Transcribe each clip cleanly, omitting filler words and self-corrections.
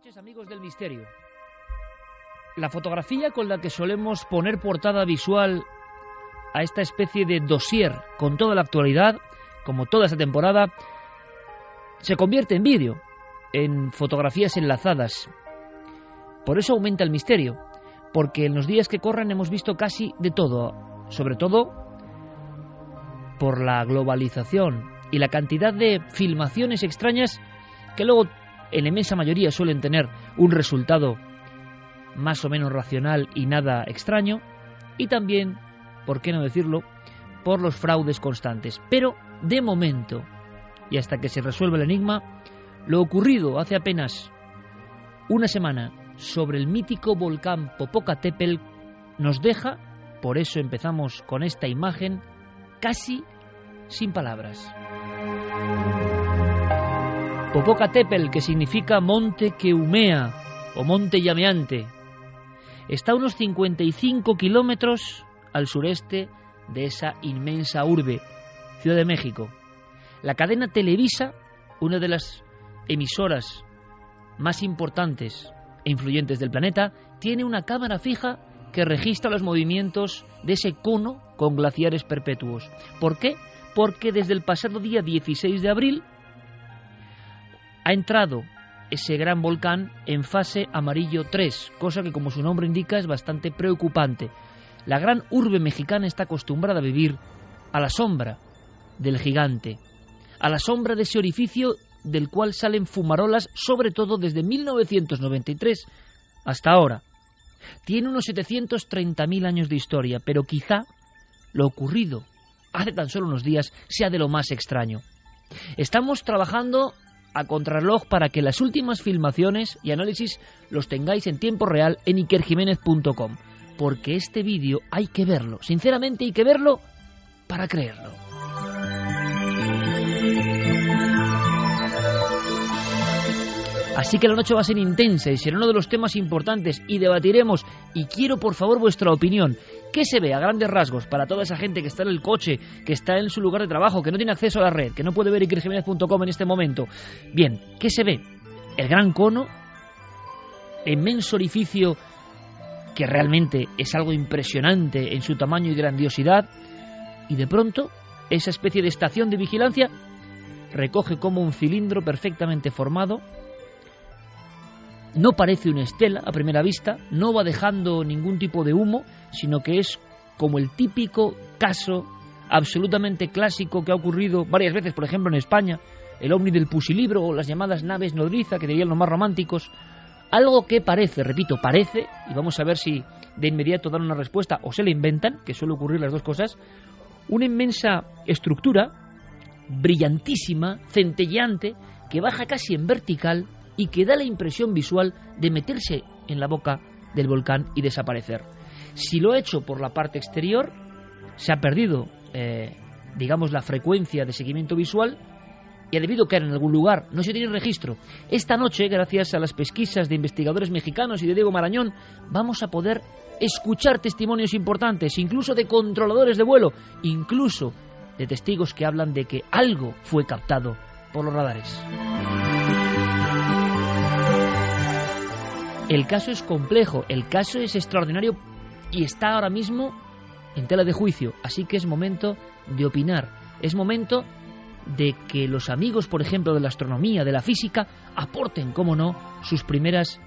noches, amigos del misterio. La fotografía con la que solemos poner portada visual a esta especie de dossier con toda la actualidad, como toda esta temporada, se convierte en vídeo, en fotografías enlazadas. Por eso aumenta el misterio, porque en los días que corren hemos visto casi de todo, sobre todo por la globalización y la cantidad de filmaciones extrañas que luego en la inmensa mayoría suelen tener un resultado más o menos racional y nada extraño, y también, por qué no decirlo, por los fraudes constantes. Pero, de momento, y hasta que se resuelva el enigma, lo ocurrido hace apenas una semana sobre el mítico volcán Popocatépetl nos deja, por eso empezamos con esta imagen, casi sin palabras. Popocatépetl, que significa monte que humea o monte llameante, está a unos 55 kilómetros al sureste de esa inmensa urbe, Ciudad de México. La cadena Televisa, una de las emisoras más importantes e influyentes del planeta, tiene una cámara fija que registra los movimientos de ese cono con glaciares perpetuos. ¿Por qué? Porque desde el pasado día 16 de abril ha entrado ese gran volcán en fase amarillo 3, cosa que, como su nombre indica, es bastante preocupante. La gran urbe mexicana está acostumbrada a vivir a la sombra del gigante, a la sombra de ese orificio del cual salen fumarolas, sobre todo desde 1993 hasta ahora. Tiene unos 730.000 años de historia, pero quizá lo ocurrido hace tan solo unos días sea de lo más extraño. Estamos trabajando a contrarreloj para que las últimas filmaciones y análisis los tengáis en tiempo real en ikerjimenez.com, porque este vídeo hay que verlo, sinceramente hay que verlo para creerlo. Así que la noche va a ser intensa y será uno de los temas importantes y debatiremos, y quiero por favor vuestra opinión. ¿Qué se ve a grandes rasgos para toda esa gente que está en el coche, que está en su lugar de trabajo, que no tiene acceso a la red, que no puede ver ikerjimenez.com en este momento? Bien, ¿qué se ve? El gran cono, el inmenso orificio que realmente es algo impresionante en su tamaño y grandiosidad, y de pronto esa especie de estación de vigilancia recoge como un cilindro perfectamente formado. No parece una estela a primera vista, no va dejando ningún tipo de humo, sino que es como el típico caso absolutamente clásico que ha ocurrido varias veces, por ejemplo en España, el ovni del Pusilibro o las llamadas naves nodriza, que dirían los más románticos. Algo que parece, repito, parece, y vamos a ver si de inmediato dan una respuesta o se la inventan, que suele ocurrir las dos cosas, una inmensa estructura, brillantísima, centelleante, que baja casi en vertical y que da la impresión visual de meterse en la boca del volcán y desaparecer. Si lo ha hecho por la parte exterior, se ha perdido, digamos, la frecuencia de seguimiento visual y ha debido caer en algún lugar. No se tiene registro. Esta noche, gracias a las pesquisas de investigadores mexicanos y de Diego Marañón, vamos a poder escuchar testimonios importantes, incluso de controladores de vuelo, incluso de testigos que hablan de que algo fue captado por los radares. El caso es complejo, el caso es extraordinario y está ahora mismo en tela de juicio, así que es momento de opinar, es momento de que los amigos, por ejemplo, de la astronomía, de la física, aporten, cómo no, sus primeras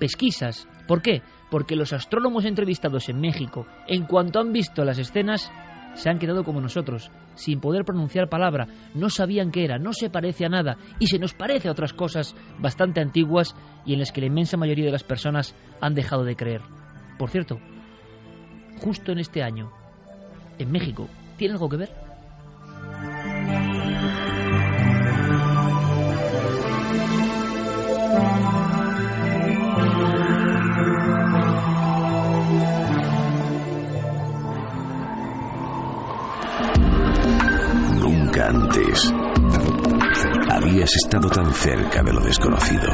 pesquisas. ¿Por qué? Porque los astrónomos entrevistados en México, en cuanto han visto las escenas, se han quedado como nosotros, sin poder pronunciar palabra, no sabían qué era, no se parece a nada, y se nos parece a otras cosas bastante antiguas y en las que la inmensa mayoría de las personas han dejado de creer. Por cierto, justo en este año, en México, ¿tiene algo que ver? Nunca antes habías estado tan cerca de lo desconocido.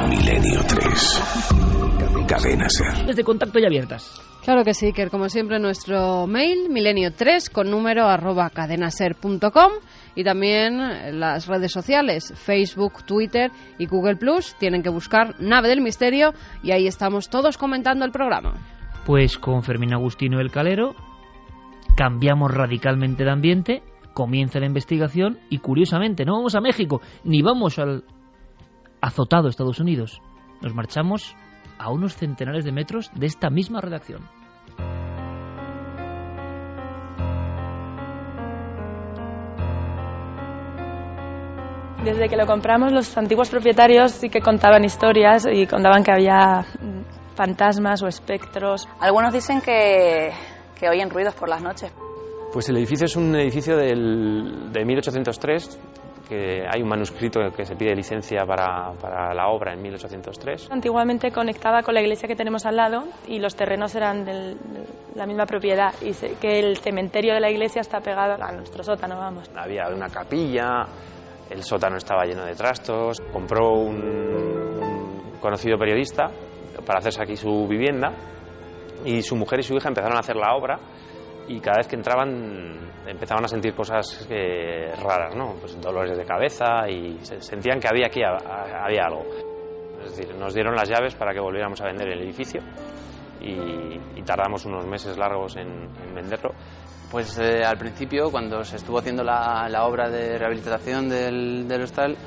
Milenio 3. Cadena Ser. Desde contacto y abiertas. Claro que sí, Iker. Como siempre, nuestro mail, milenio3, con número @cadenaser.com. y también las redes sociales, Facebook, Twitter y Google+. Tienen que buscar Nave del Misterio y ahí estamos todos comentando el programa. Pues con Fermín Agustino El Calero cambiamos radicalmente de ambiente, comienza la investigación y, curiosamente, no vamos a México ni vamos al azotado Estados Unidos. Nos marchamos a unos centenares de metros de esta misma redacción. Desde que lo compramos, los antiguos propietarios sí que contaban historias y contaban que había fantasmas o espectros. Algunos dicen que oyen ruidos por las noches. Pues el edificio es un edificio de 1803, que hay un manuscrito que se pide licencia para la obra en 1803. Antiguamente conectaba con la iglesia que tenemos al lado y los terrenos eran de la misma propiedad, y que el cementerio de la iglesia está pegado a nuestro sótano, vamos. Había una capilla, el sótano estaba lleno de trastos. Compró un conocido periodista para hacerse aquí su vivienda, y su mujer y su hija empezaron a hacer la obra, y cada vez que entraban empezaban a sentir cosas raras, ¿no? Pues dolores de cabeza, y sentían que había algo. Es decir, nos dieron las llaves para que volviéramos a vender el edificio, y tardamos unos meses largos en venderlo. Pues al principio, cuando se estuvo haciendo la obra de rehabilitación del hostal,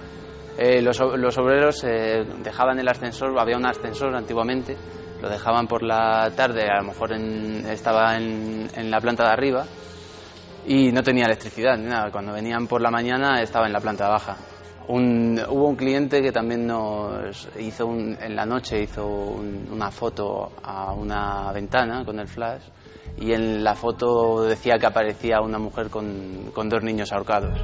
los obreros dejaban el ascensor. Había un ascensor antiguamente, lo dejaban por la tarde, a lo mejor estaba en la planta de arriba y no tenía electricidad ni nada. Cuando venían por la mañana estaba en la planta baja. Hubo un cliente que también nos hizo en la noche una foto a una ventana con el flash, y en la foto decía que aparecía una mujer con 2 niños ahorcados.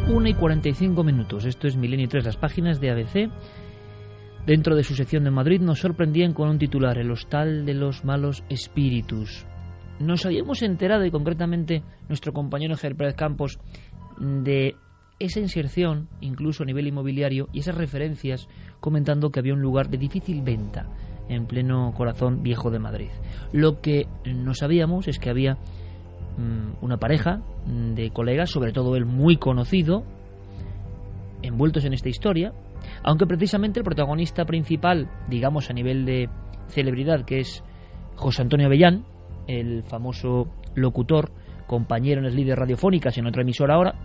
Una y 45 minutos. Esto es Milenio 3. Las páginas de ABC, dentro de su sección de Madrid, nos sorprendían con un titular: el hostal de los malos espíritus. Nos habíamos enterado, y concretamente nuestro compañero Ger Pérez Campos, de esa inserción, incluso a nivel inmobiliario, y esas referencias comentando que había un lugar de difícil venta en pleno corazón viejo de Madrid. Lo que no sabíamos es que había una pareja de colegas, sobre todo él muy conocido, envueltos en esta historia, aunque precisamente el protagonista principal, digamos a nivel de celebridad, que es José Antonio Avellán, el famoso locutor, compañero en las líderes radiofónicas en otra emisora ahora,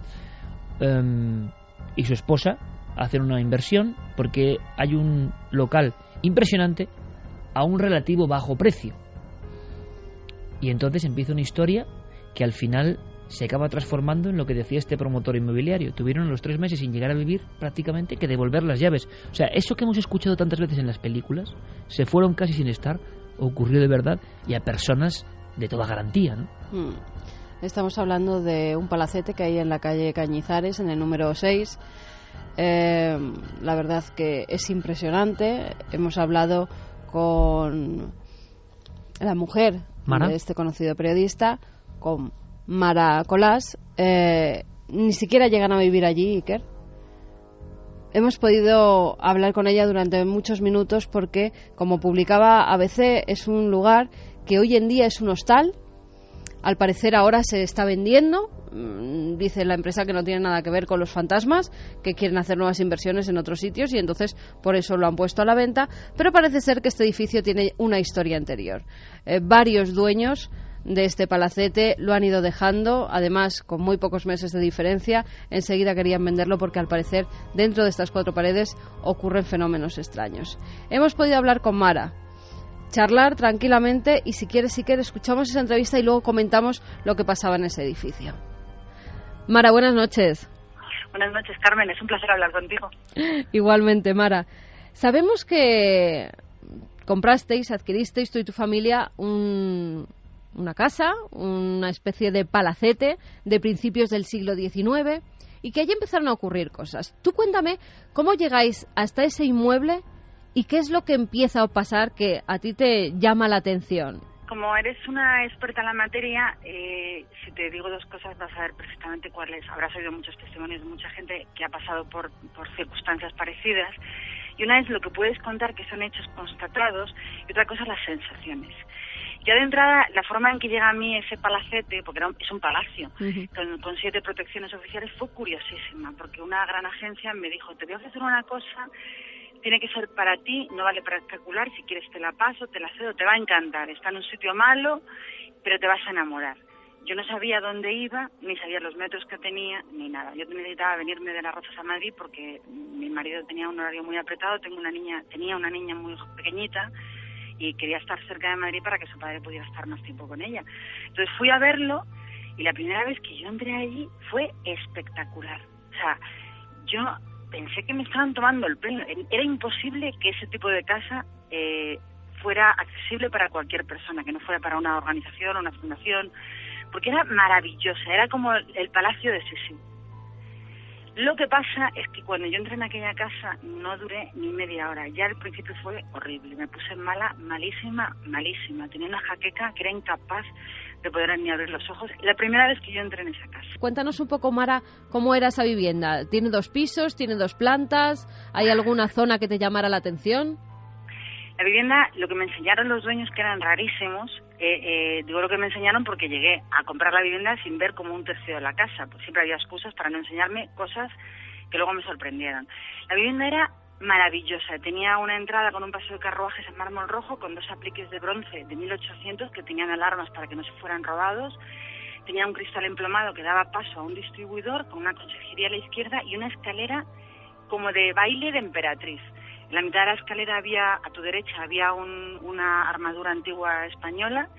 y su esposa hacen una inversión porque hay un local impresionante a un relativo bajo precio, y entonces empieza una historia que al final se acaba transformando en lo que decía este promotor inmobiliario. Tuvieron a los 3 meses sin llegar a vivir prácticamente que devolver las llaves. O sea, eso que hemos escuchado tantas veces en las películas, se fueron casi sin estar, ocurrió de verdad, y a personas de toda garantía, ¿no? Estamos hablando de un palacete que hay en la calle Cañizares, en el número 6. La verdad que es impresionante. Hemos hablado con la mujer ¿Mara? De este conocido periodista, con Mara Colás. Ni siquiera llegan a vivir allí, Iker. Hemos podido hablar con ella durante muchos minutos porque, como publicaba ABC, es un lugar que hoy en día es un hostal. Al parecer ahora se está vendiendo. Dice la empresa que no tiene nada que ver con los fantasmas, que quieren hacer nuevas inversiones en otros sitios y entonces por eso lo han puesto a la venta. Pero parece ser que este edificio tiene una historia anterior. Varios dueños de este palacete lo han ido dejando, además con muy pocos meses de diferencia. Enseguida querían venderlo porque al parecer dentro de estas 4 paredes ocurren fenómenos extraños. Hemos podido hablar con Mara, charlar tranquilamente, y si quieres escuchamos esa entrevista y luego comentamos lo que pasaba en ese edificio. Mara, buenas noches. Buenas noches, Carmen, es un placer hablar contigo. Igualmente, Mara. Sabemos que adquiristeis tú y tu familia una casa, una especie de palacete de principios del siglo XIX, y que allí empezaron a ocurrir cosas. Tú cuéntame cómo llegáis hasta ese inmueble y qué es lo que empieza a pasar que a ti te llama la atención. Como eres una experta en la materia, si te digo 2 cosas vas a ver perfectamente cuáles. Habrás oído muchos testimonios de mucha gente que ha pasado por circunstancias parecidas. Y una es lo que puedes contar, que son hechos constatados, y otra cosa las sensaciones. Ya de entrada, la forma en que llega a mí ese palacete, porque es un palacio, con 7 protecciones oficiales, fue curiosísima, porque una gran agencia me dijo, te voy a ofrecer una cosa, tiene que ser para ti, no vale para especular, si quieres te la paso, te la cedo, te va a encantar, está en un sitio malo, pero te vas a enamorar. Yo no sabía dónde iba, ni sabía los metros que tenía, ni nada. Yo necesitaba venirme de Las Rozas a Madrid porque mi marido tenía un horario muy apretado, tenía una niña muy pequeñita y quería estar cerca de Madrid para que su padre pudiera estar más tiempo con ella. Entonces fui a verlo y la primera vez que yo entré allí fue espectacular. O sea, yo pensé que me estaban tomando el pelo. Era imposible que ese tipo de casa fuera accesible para cualquier persona, que no fuera para una organización o una fundación, porque era maravillosa, era como el palacio de Sisi. Lo que pasa es que cuando yo entré en aquella casa no duré ni media hora. Ya al principio fue horrible, me puse mala, malísima. Tenía una jaqueca que era incapaz de poder ni abrir los ojos. La primera vez que yo entré en esa casa. Cuéntanos un poco, Mara, cómo era esa vivienda. ¿Tiene 2 pisos? ¿Tiene 2 plantas? ¿Hay alguna zona que te llamara la atención? La vivienda, lo que me enseñaron los dueños, que eran rarísimos, digo lo que me enseñaron porque llegué a comprar la vivienda sin ver como un tercio de la casa, pues siempre había excusas para no enseñarme cosas que luego me sorprendieron. La vivienda era maravillosa, tenía una entrada con un paso de carruajes en mármol rojo con 2 apliques de bronce de 1800 que tenían alarmas para que no se fueran robados, tenía un cristal emplomado que daba paso a un distribuidor con una consejería a la izquierda y una escalera como de baile de emperatriz. En la mitad de la escalera a tu derecha había una armadura antigua española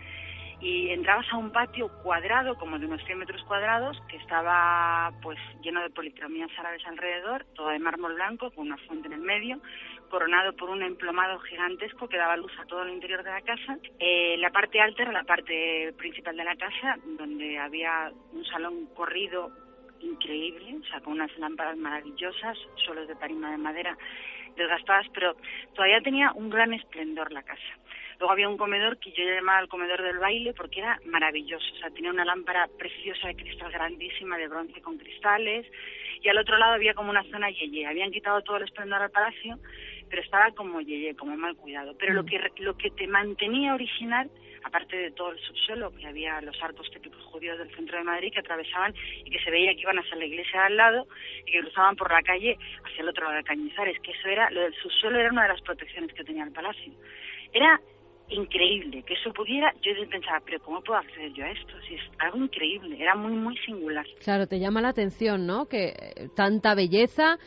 y entrabas a un patio cuadrado, como de unos 100 metros cuadrados, que estaba pues lleno de policromías árabes alrededor, todo de mármol blanco, con una fuente en el medio, coronado por un emplomado gigantesco que daba luz a todo el interior de la casa. La parte alta era la parte principal de la casa, donde había un salón corrido increíble, o sea, con unas lámparas maravillosas, suelos de tarima de madera desgastadas, pero todavía tenía un gran esplendor la casa. Luego había un comedor que yo llamaba el comedor del baile porque era maravilloso, o sea, tenía una lámpara preciosa de cristal grandísima de bronce con cristales, y al otro lado había como una zona yeye. Habían quitado todo el esplendor al palacio, pero estaba como yeye, como mal cuidado. Pero lo que te mantenía original, aparte de todo el subsuelo, que había los arcos típicos judíos del centro de Madrid que atravesaban y que se veía que iban hacia la iglesia de al lado y que cruzaban por la calle hacia el otro lado de Cañizares, que eso era, lo del subsuelo era una de las protecciones que tenía el palacio. Era increíble que eso pudiera. Yo pensaba, pero ¿cómo puedo acceder yo a esto? Si es algo increíble, era muy, muy singular. Claro, te llama la atención, ¿no? Que tanta belleza,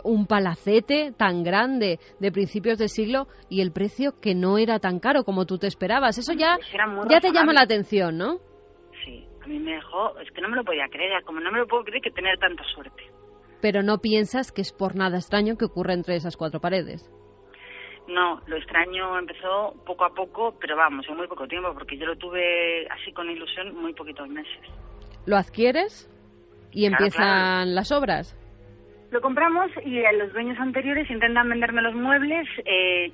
un palacete tan grande de principios de siglo y el precio que no era tan caro como tú te esperabas. Eso ya te llama la atención, ¿no? Sí, a mí me dejó, es que no me lo podía creer, como no me lo puedo creer que tener tanta suerte. Pero no piensas que es por nada extraño que ocurra entre esas 4 paredes. No, lo extraño empezó poco a poco, pero vamos, en muy poco tiempo, porque yo lo tuve así con ilusión muy poquitos meses. ¿Lo adquieres y Claro, empiezan las obras? Lo compramos y a los dueños anteriores intentan venderme los muebles,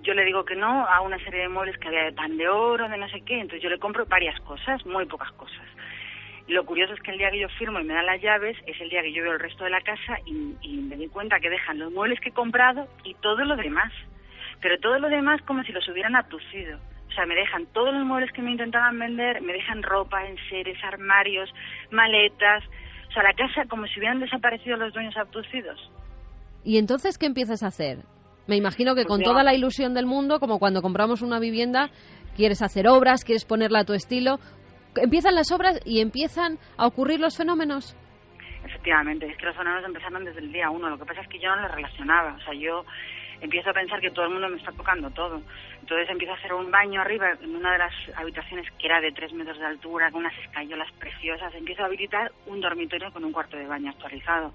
yo le digo que no a una serie de muebles que había de pan de oro, de no sé qué, entonces yo le compro varias cosas, muy pocas cosas. Lo curioso es que el día que yo firmo y me dan las llaves es el día que yo veo el resto de la casa y me di cuenta que dejan los muebles que he comprado y todo lo demás. Pero todo lo demás como si los hubieran abducido. O sea, me dejan todos los muebles que me intentaban vender, me dejan ropa, enseres, armarios, maletas. O sea, la casa como si hubieran desaparecido los dueños abducidos. ¿Y entonces qué empiezas a hacer? Me imagino que con toda la ilusión del mundo, como cuando compramos una vivienda, quieres hacer obras, quieres ponerla a tu estilo. Empiezan las obras y empiezan a ocurrir los fenómenos. Efectivamente, es que los fenómenos empezaron desde el día 1. Lo que pasa es que yo no los relacionaba. O sea, yo empiezo a pensar que todo el mundo me está tocando todo. Entonces empiezo a hacer un baño arriba en una de las habitaciones que era de 3 metros de altura, con unas escayolas preciosas. Empiezo a habilitar un dormitorio con un cuarto de baño actualizado.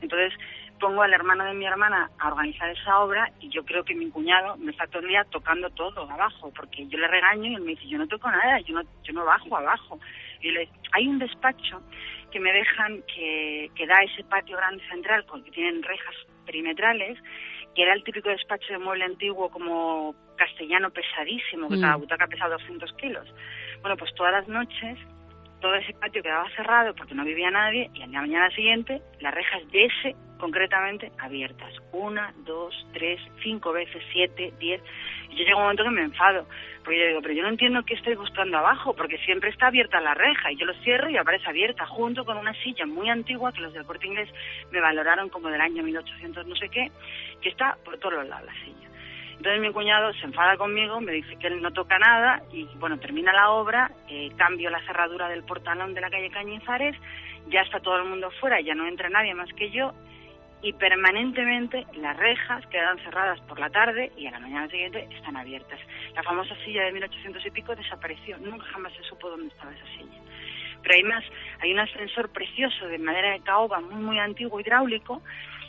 Entonces pongo al hermano de mi hermana a organizar esa obra y yo creo que mi cuñado me está todo el día tocando todo abajo, porque yo le regaño y él me dice, yo no toco nada, yo no bajo abajo. Y hay un despacho que me dejan que da ese patio grande central, que tienen rejas perimetrales, que era el típico despacho de mueble antiguo como castellano pesadísimo, que cada butaca pesaba 200 kilos. Bueno, pues todas las noches todo ese patio quedaba cerrado porque no vivía nadie y al día mañana siguiente las rejas de ese concretamente abiertas. 1, 2, 3, 5 veces, 7, 10. Y yo llego a un momento que me enfado, porque yo digo, pero yo no entiendo qué estoy buscando abajo, porque siempre está abierta la reja, y yo lo cierro y aparece abierta, junto con una silla muy antigua que los del Corte Inglés me valoraron como del año 1800 no sé qué, que está por todos los lados la silla. Entonces mi cuñado se enfada conmigo, me dice que él no toca nada y bueno, termina la obra, cambio la cerradura del portalón de la calle Cañizares, ya está todo el mundo fuera, ya no entra nadie más que yo y permanentemente las rejas quedan cerradas por la tarde y a la mañana siguiente están abiertas. La famosa silla de 1800 y pico desapareció, nunca jamás se supo dónde estaba esa silla. Pero hay un ascensor precioso de madera de caoba muy muy antiguo, hidráulico,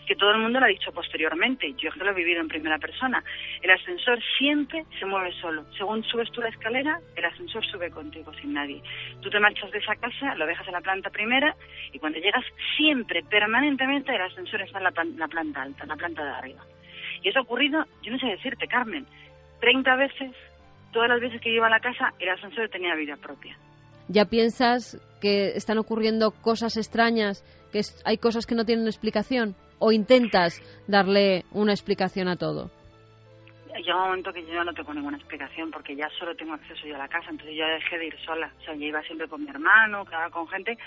que todo el mundo lo ha dicho posteriormente, yo es que lo he vivido en primera persona. El ascensor siempre se mueve solo. Según subes tú la escalera, el ascensor sube contigo, sin nadie. Tú te marchas de esa casa, lo dejas en la planta primera, y cuando llegas siempre, permanentemente, el ascensor está en la planta alta, en la planta de arriba. Y eso ha ocurrido, yo no sé decirte, Carmen, 30 veces, todas las veces que iba a la casa, el ascensor tenía vida propia. ¿Ya piensas que están ocurriendo cosas extrañas, que hay cosas que no tienen explicación? ¿O intentas darle una explicación a todo? Llega un momento que yo ya no tengo ninguna explicación porque ya solo tengo acceso yo a la casa, entonces yo dejé de ir sola. O sea, yo iba siempre con mi hermano, quedaba con gente,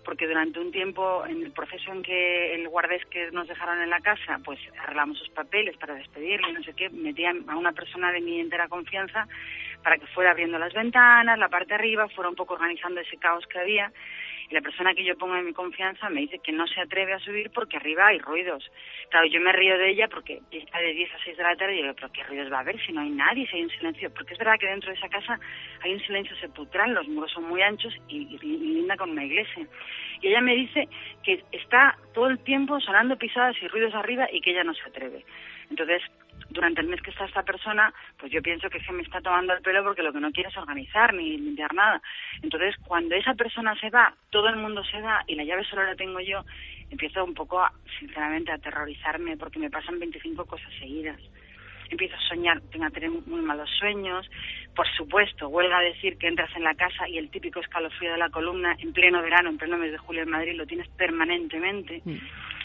porque durante un tiempo, en el proceso en que el guardés que nos dejaron en la casa, pues arreglamos sus papeles para despedirle, no sé qué, metían a una persona de mi entera confianza para que fuera abriendo las ventanas, la parte de arriba, fuera un poco organizando ese caos que había. Y la persona que yo pongo en mi confianza me dice que no se atreve a subir porque arriba hay ruidos. Claro, yo me río de ella porque está de 10 a 6 de la tarde y digo, pero ¿qué ruidos va a haber si no hay nadie, si hay un silencio? Porque es verdad que dentro de esa casa hay un silencio sepulcral, los muros son muy anchos y linda con una iglesia. Y ella me dice que está todo el tiempo sonando pisadas y ruidos arriba y que ella no se atreve. Entonces, durante el mes que está esta persona, pues yo pienso que me está tomando el pelo porque lo que no quiere es organizar ni limpiar nada. Entonces, cuando esa persona se va, todo el mundo se va y la llave solo la tengo yo, empiezo un poco, sinceramente, a aterrorizarme porque me pasan 25 cosas seguidas. Empiezo a soñar, tengo a tener muy malos sueños. Por supuesto, huelga a decir que entras en la casa y el típico escalofrío de la columna en pleno verano, en pleno mes de julio en Madrid, lo tienes permanentemente.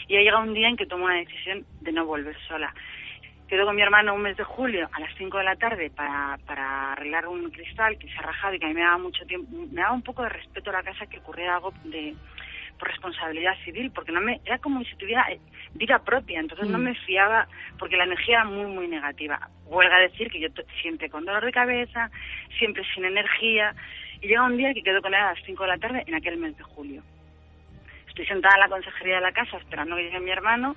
Y ha llegado un día en que tomo una decisión de no volver sola. Quedo con mi hermano un mes de julio a las 5 de la tarde para arreglar un cristal que se ha rajado y que a mí me daba mucho tiempo, me daba un poco de respeto a la casa que ocurriera algo por responsabilidad civil, porque era como si tuviera vida propia, entonces no me fiaba, porque la energía era muy, muy negativa. Huelga a decir que yo siempre con dolor de cabeza, siempre sin energía, y llega un día que quedo con él a las 5 de la tarde en aquel mes de julio. Estoy sentada en la consejería de la casa esperando que llegue mi hermano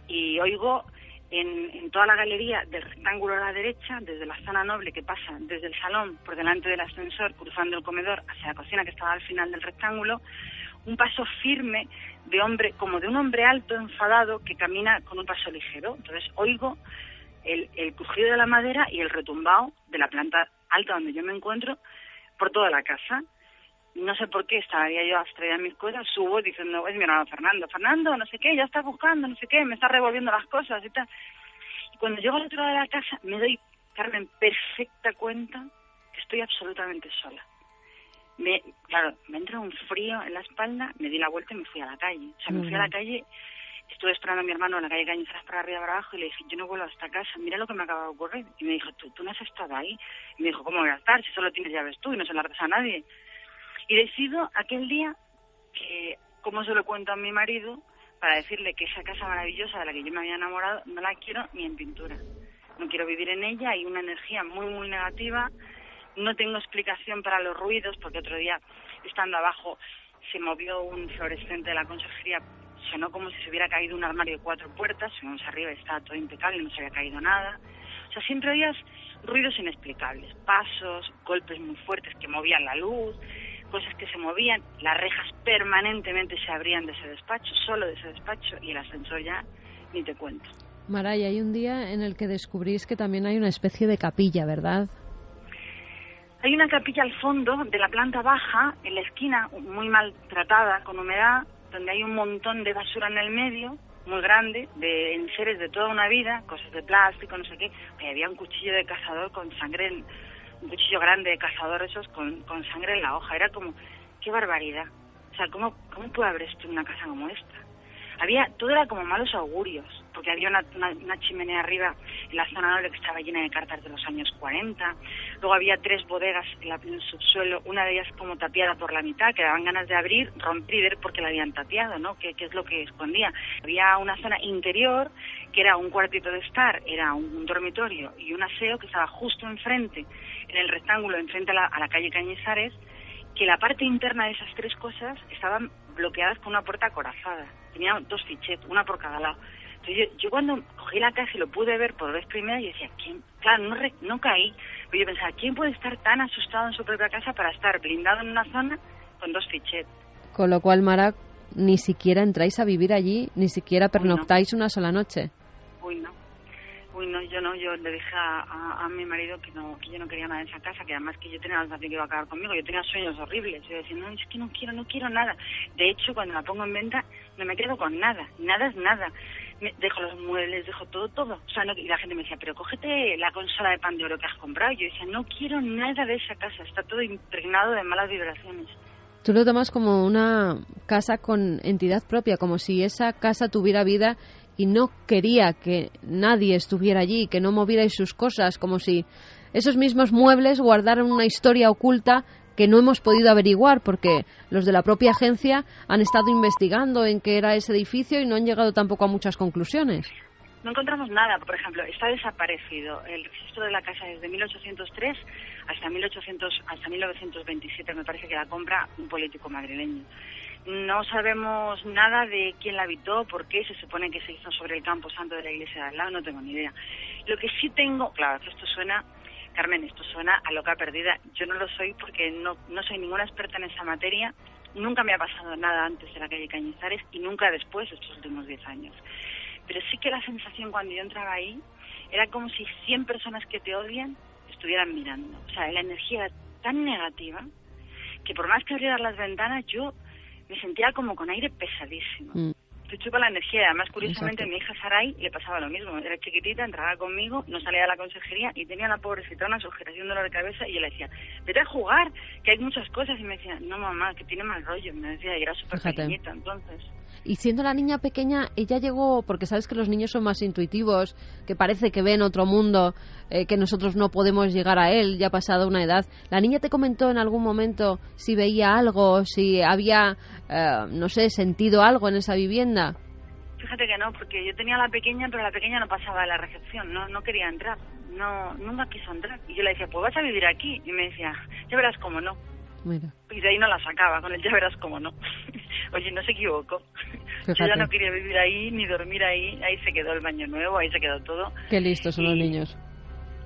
y oigo en toda la galería del rectángulo a la derecha, desde la zona noble que pasa desde el salón por delante del ascensor, cruzando el comedor hacia la cocina que estaba al final del rectángulo, un paso firme de hombre, como de un hombre alto, enfadado, que camina con un paso ligero. Entonces oigo el crujido de la madera y el retumbao de la planta alta donde yo me encuentro por toda la casa. No sé por qué, estaría yo abstraída en mis cosas, subo diciendo, es mi hermano Fernando, no sé qué, ya está buscando, no sé qué, me está revolviendo las cosas y tal. Y cuando llego al otro lado de la casa, me doy, Carmen, perfecta cuenta que estoy absolutamente sola. Me entra un frío en la espalda, me di la vuelta y me fui a la calle. O sea, me fui a la calle, estuve esperando a mi hermano en la calle Cañizares para arriba y para abajo y le dije, yo no vuelvo a esta casa, mira lo que me acaba de ocurrir. Y me dijo, tú no has estado ahí. Y me dijo, ¿cómo voy a estar si solo tienes llaves tú y no se las das a nadie? Y decido aquel día que, como se lo cuento a mi marido, para decirle que esa casa maravillosa de la que yo me había enamorado, no la quiero ni en pintura. No quiero vivir en ella, hay una energía muy, muy negativa. No tengo explicación para los ruidos, porque otro día, estando abajo, se movió un fluorescente de la consejería, sonó como si se hubiera caído un armario de 4 puertas, subimos arriba y estaba todo impecable, no se había caído nada. O sea, siempre oías ruidos inexplicables, pasos, golpes muy fuertes que movían la luz, cosas que se movían, las rejas permanentemente se abrían de ese despacho, solo de ese despacho, y el ascensor ya ni te cuento. Maray, hay un día en el que descubrís que también hay una especie de capilla, ¿verdad? Hay una capilla al fondo de la planta baja, en la esquina, muy maltratada, con humedad, donde hay un montón de basura en el medio, muy grande, de enseres de toda una vida, cosas de plástico, no sé qué. Oye, había un cuchillo de cazador con sangre, un cuchillo grande de cazador esos con sangre en la hoja. Era como, qué barbaridad. O sea, ¿cómo puede haber esto en una casa como esta? todo era como malos augurios, porque había una chimenea arriba en la zona norte que estaba llena de cartas de los años 40, luego había 3 bodegas en el subsuelo, una de ellas como tapiada por la mitad, que daban ganas de abrir, romper y ver por qué la habían tapiado, ¿no? ¿Qué es lo que escondía? Había una zona interior, que era un cuartito de estar, era un dormitorio y un aseo que estaba justo enfrente, en el rectángulo, enfrente a la calle Cañizares, que la parte interna de esas 3 cosas estaban bloqueadas con una puerta acorazada. Tenía 2 fichetes, una por cada lado. Entonces yo cuando cogí la casa y lo pude ver por vez primera, yo decía, ¿quién? Claro, no caí, pero yo pensaba, ¿quién puede estar tan asustado en su propia casa para estar blindado en una zona con 2 fichetes? Con lo cual, Mara, ni siquiera entráis a vivir allí, ni siquiera pernoctáis una sola noche. Uy, no, yo le dije a mi marido que yo no quería nada de esa casa, que además que yo tenía la sensación que iba a acabar conmigo, yo tenía sueños horribles, yo decía, no, es que no quiero nada. De hecho, cuando la pongo en venta, no me quedo con nada es nada. Dejo los muebles, dejo todo. O sea, y la gente me decía, pero cógete la consola de pan de oro que has comprado. Yo decía, no quiero nada de esa casa, está todo impregnado de malas vibraciones. Tú lo tomas como una casa con entidad propia, como si esa casa tuviera vida y no quería que nadie estuviera allí, que no movierais sus cosas, como si esos mismos muebles guardaran una historia oculta que no hemos podido averiguar, porque los de la propia agencia han estado investigando en qué era ese edificio y no han llegado tampoco a muchas conclusiones. No encontramos nada, por ejemplo, está desaparecido el registro de la casa desde 1803 hasta 1927, me parece que la compra un político madrileño. No sabemos nada de quién la habitó, por qué, se supone que se hizo sobre el campo santo de la iglesia de al lado, no tengo ni idea. Lo que sí tengo, claro, que esto suena, Carmen, esto suena a loca perdida, yo no lo soy porque no soy ninguna experta en esa materia, nunca me ha pasado nada antes de la calle Cañizares y nunca después, estos últimos 10 años. Pero sí que la sensación cuando yo entraba ahí era como si 100 personas que te odian estuvieran mirando. O sea, la energía era tan negativa que por más que abrieras las ventanas yo me sentía como con aire pesadísimo. Te chupa la energía. Además, curiosamente, Exacto. mi hija Saray le pasaba lo mismo. Era chiquitita, entraba conmigo, no salía de la consejería y tenía la pobrecita una sujeción, un dolor de cabeza y yo le decía, vete a jugar, que hay muchas cosas. Y me decía, no mamá, que tiene mal rollo. Me decía, y era súper pequeñita entonces. Y siendo la niña pequeña, ella llegó, porque sabes que los niños son más intuitivos, que parece que ven otro mundo, que nosotros no podemos llegar a él, ya pasada una edad. ¿La niña te comentó en algún momento si veía algo, si había, no sé, sentido algo en esa vivienda? Fíjate que no, porque yo tenía a la pequeña, pero la pequeña no pasaba de la recepción, no quería entrar, nunca quiso entrar. Y yo le decía, pues vas a vivir aquí. Y me decía, ya verás cómo no. Mira. Y de ahí no la sacaba, con el ya verás cómo no. Oye, no se equivocó. Fíjate. Yo ya no quería vivir ahí, ni dormir ahí se quedó el baño nuevo, ahí se quedó todo. Qué listos son los niños.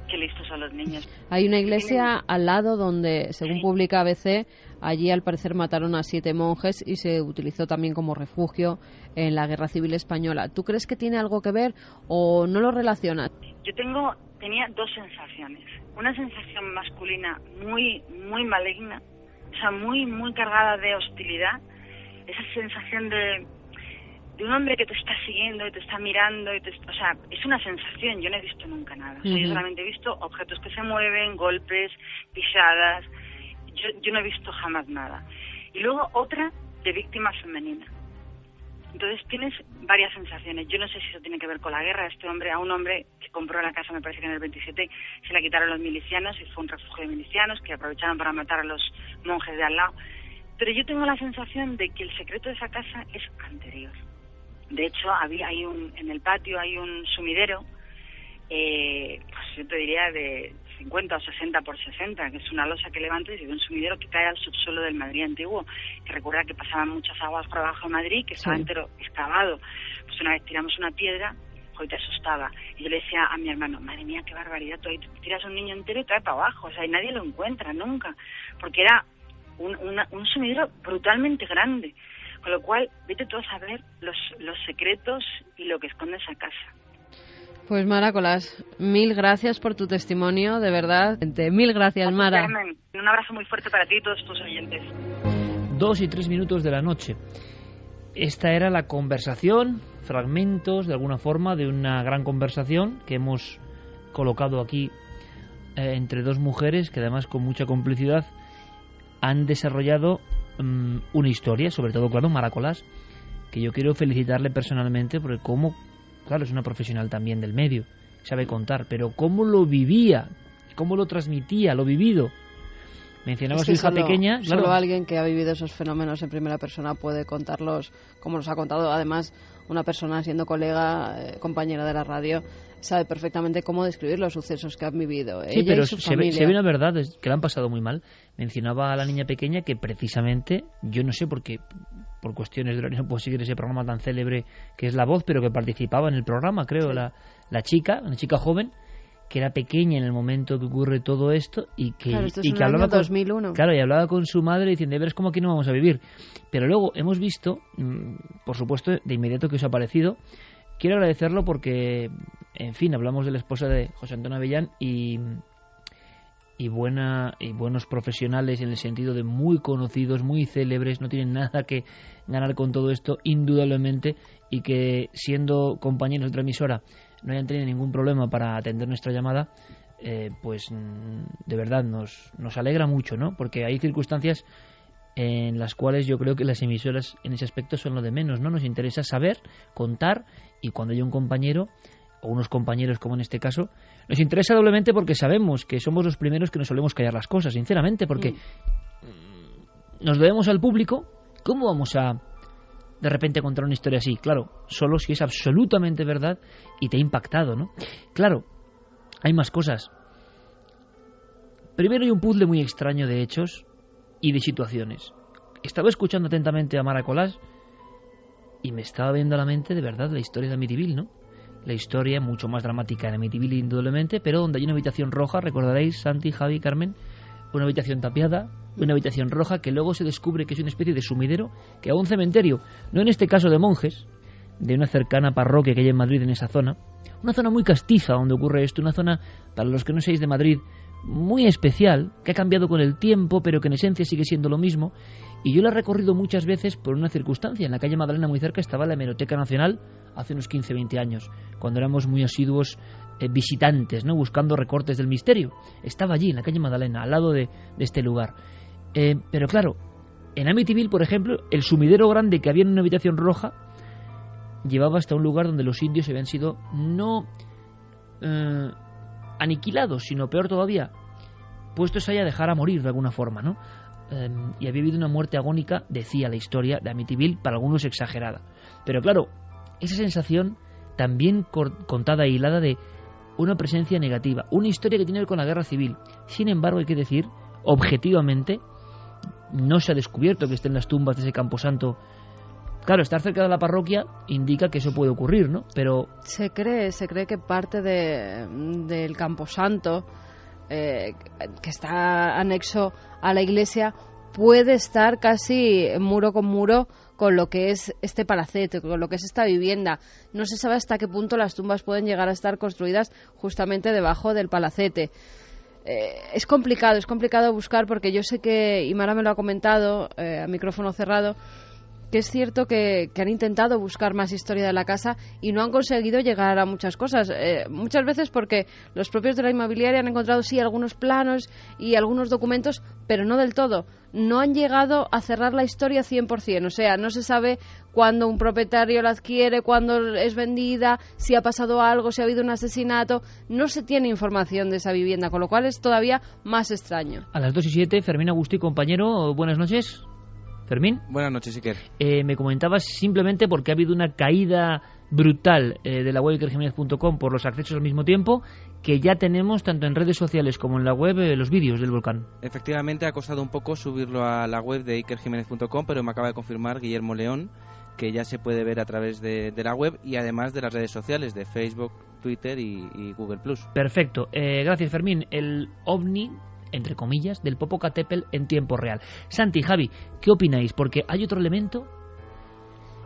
Qué listos son los niños. Hay una iglesia al lado donde, según publica ABC, allí al parecer mataron a 7 monjes y se utilizó también como refugio en la Guerra Civil Española. ¿Tú crees que tiene algo que ver o no lo relacionas? Yo tenía 2 sensaciones. Una sensación masculina muy maligna, o sea, muy cargada de hostilidad. Esa sensación de un hombre que te está siguiendo y te está mirando, o sea, es una sensación, yo no he visto nunca nada. O sea, yo solamente he visto objetos que se mueven, golpes, pisadas, yo no he visto jamás nada. Y luego otra de víctima femenina. Entonces tienes varias sensaciones. Yo no sé si eso tiene que ver con la guerra. A un hombre que compró la casa, me parece que en el 27, se la quitaron los milicianos y fue un refugio de milicianos que aprovecharon para matar a los monjes de al lado. Pero yo tengo la sensación de que el secreto de esa casa es anterior. De hecho, en el patio hay un sumidero, pues yo te diría de 50 o 60 por 60, que es una losa que levantes y de un sumidero que cae al subsuelo del Madrid antiguo, que recuerda que pasaban muchas aguas por abajo de Madrid, que estaba entero excavado. Pues una vez tiramos una piedra, hoy te asustaba. Y yo le decía a mi hermano, madre mía, qué barbaridad, tú ahí tiras un niño entero y cae para abajo, o sea, y nadie lo encuentra nunca, porque era un sumidero brutalmente grande. Con lo cual, vete tú a saber los secretos y lo que esconde esa casa. Pues Mara Colás, 1000 gracias por tu testimonio, de verdad. 1000 gracias, Mara. Carmen, un abrazo muy fuerte para ti y todos tus oyentes. 2 y 3 minutos de la noche. Esta era la conversación, fragmentos de alguna forma de una gran conversación que hemos colocado aquí entre 2 mujeres que además con mucha complicidad han desarrollado una historia, sobre todo, claro, Mara Colás, que yo quiero felicitarle personalmente porque claro, es una profesional también del medio, sabe contar, pero cómo lo vivía, cómo lo transmitía, lo vivido. Mencionaba a su hija pequeña. Claro. Solo alguien que ha vivido esos fenómenos en primera persona puede contarlos como los ha contado. Además, una persona siendo colega, compañera de la radio, sabe perfectamente cómo describir los sucesos que han vivido. Sí, ella pero y su familia. se ve una verdad, es que la han pasado muy mal. Mencionaba a la niña pequeña que precisamente, yo no sé por qué, por cuestiones de horario no puedo seguir ese programa tan célebre que es La Voz, pero que participaba en el programa, creo, sí. Una chica joven, que era pequeña en el momento que ocurre todo esto y que, claro, esto es y en que el hablaba año 2001. Claro, y hablaba con su madre diciendo, verás cómo aquí no vamos a vivir. Pero luego hemos visto, por supuesto, de inmediato que os ha parecido. Quiero agradecerlo porque, en fin, hablamos de la esposa de José Antonio Avellán y buenos profesionales en el sentido de muy conocidos, muy célebres, no tienen nada que ganar con todo esto, indudablemente, y que siendo compañeros de otra emisora no hayan tenido ningún problema para atender nuestra llamada, pues de verdad nos alegra mucho, ¿no? Porque hay circunstancias en las cuales yo creo que las emisoras en ese aspecto son lo de menos, ¿no? Nos interesa saber, contar, y cuando hay un compañero o unos compañeros como en este caso, nos interesa doblemente porque sabemos que somos los primeros que nos solemos callar las cosas, sinceramente, porque nos debemos al público. ¿Cómo vamos a de repente contar una historia así? Claro, solo si es absolutamente verdad y te ha impactado, ¿no? Claro, hay más cosas. Primero hay un puzzle muy extraño de hechos y de situaciones. Estaba escuchando atentamente a Mara Colás y me estaba viendo a la mente de verdad la historia de Amityville, ¿no? La historia mucho más dramática en Amityville, indudablemente, pero donde hay una habitación roja, recordaréis, Santi, Javi, Carmen, una habitación tapiada, una habitación roja que luego se descubre que es una especie de sumidero que a un cementerio, no en este caso de monjes, de una cercana parroquia que hay en Madrid, en esa zona, una zona muy castiza donde ocurre esto, una zona, para los que no seáis de Madrid, muy especial, que ha cambiado con el tiempo, pero que en esencia sigue siendo lo mismo, y yo la he recorrido muchas veces por una circunstancia. En la calle Magdalena, muy cerca, estaba la Hemeroteca Nacional hace unos 15-20 años, cuando éramos muy asiduos visitantes, ¿no? Buscando recortes del misterio. Estaba allí, en la calle Magdalena, al lado de este lugar. Pero claro, en Amityville, por ejemplo, el sumidero grande que había en una habitación roja llevaba hasta un lugar donde los indios habían sido no aniquilados, sino peor todavía, puestos ahí a dejar a morir de alguna forma, ¿no? Y había habido una muerte agónica, decía la historia de Amityville, para algunos exagerada. Pero claro, esa sensación también contada e hilada de una presencia negativa, una historia que tiene que ver con la guerra civil. Sin embargo, hay que decir, objetivamente, no se ha descubierto que estén las tumbas de ese camposanto. Claro, estar cerca de la parroquia indica que eso puede ocurrir, ¿no? Pero se cree que parte del camposanto que está anexo a la iglesia puede estar casi muro con muro con lo que es este palacete, con lo que es esta vivienda. No se sabe hasta qué punto las tumbas pueden llegar a estar construidas justamente debajo del palacete. Es complicado buscar, porque yo sé que, y Mara me lo ha comentado a micrófono cerrado, que es cierto que han intentado buscar más historia de la casa y no han conseguido llegar a muchas cosas. Muchas veces porque los propios de la inmobiliaria han encontrado sí algunos planos y algunos documentos, pero no del todo. No han llegado a cerrar la historia 100%. O sea, no se sabe cuándo un propietario la adquiere, cuándo es vendida, si ha pasado algo, si ha habido un asesinato. No se tiene información de esa vivienda, con lo cual es todavía más extraño. A las 2:07, Fermín Agustí, compañero, buenas noches. Fermín. Buenas noches, Iker. Me comentabas simplemente porque ha habido una caída brutal de la web ikerjimenez.com por los accesos al mismo tiempo, que ya tenemos tanto en redes sociales como en la web los vídeos del volcán. Efectivamente, ha costado un poco subirlo a la web de ikerjimenez.com, pero me acaba de confirmar Guillermo León que ya se puede ver a través de la web y además de las redes sociales de Facebook, Twitter y Google+. Perfecto. Gracias, Fermín. El ovni, entre comillas, del Popocatépetl en tiempo real. Santi, Javi, ¿qué opináis? Porque hay otro elemento.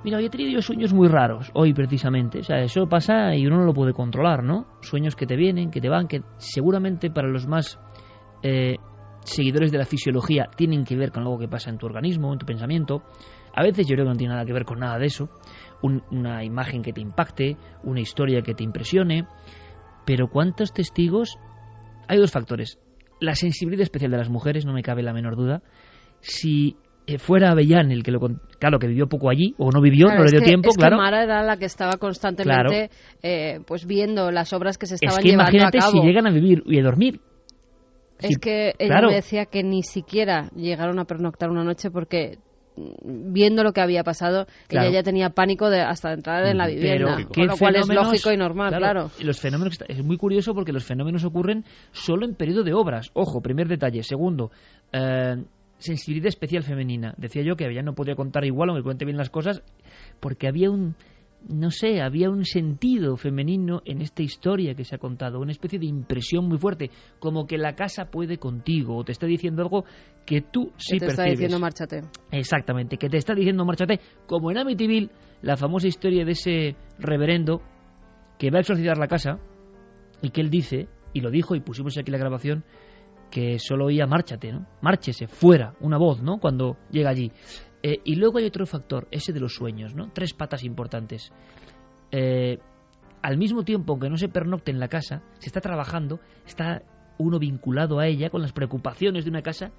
Mira, hoy he tenido yo sueños muy raros, hoy precisamente. O sea, eso pasa y uno no lo puede controlar, ¿no? Sueños que te vienen, que te van, que seguramente para los más seguidores de la fisiología tienen que ver con algo que pasa en tu organismo, en tu pensamiento. A veces yo creo que no tiene nada que ver con nada de eso. Una imagen que te impacte, una historia que te impresione. Pero ¿cuántos testigos? Hay dos factores. La sensibilidad especial de las mujeres, no me cabe la menor duda. Si fuera Avellán el que claro, que vivió poco allí, o no vivió, no le dio tiempo, claro. Que Mara era la que estaba constantemente pues viendo las obras que se estaban llevando a cabo. Imagínate si llegan a vivir y a dormir. Es que ella me decía que ni siquiera llegaron a pernoctar una noche porque viendo lo que había pasado, ella ya tenía pánico hasta entrar en la vivienda, con lo cual es lógico y normal, claro. Los fenómenos, es muy curioso porque los fenómenos ocurren solo en periodo de obras. Ojo, primer detalle. Segundo, sensibilidad especial femenina. Decía yo que Avellán no podía contar igual, aunque cuente bien las cosas, porque había un sentido femenino en esta historia que se ha contado, una especie de impresión muy fuerte, como que la casa puede contigo, o te está diciendo algo que tú sí percibes. Que te está diciendo márchate. Exactamente, que te está diciendo márchate, como en Amityville, la famosa historia de ese reverendo que va a exorcizar la casa, y que él dice, y lo dijo, y pusimos aquí la grabación, que solo oía márchate, ¿no? Márchese, fuera, una voz, ¿no? Cuando llega allí. Y luego hay otro factor, ese de los sueños, ¿no? 3 patas importantes. Al mismo tiempo, aunque no se pernocte en la casa, se está trabajando, está uno vinculado a ella con las preocupaciones de una casa,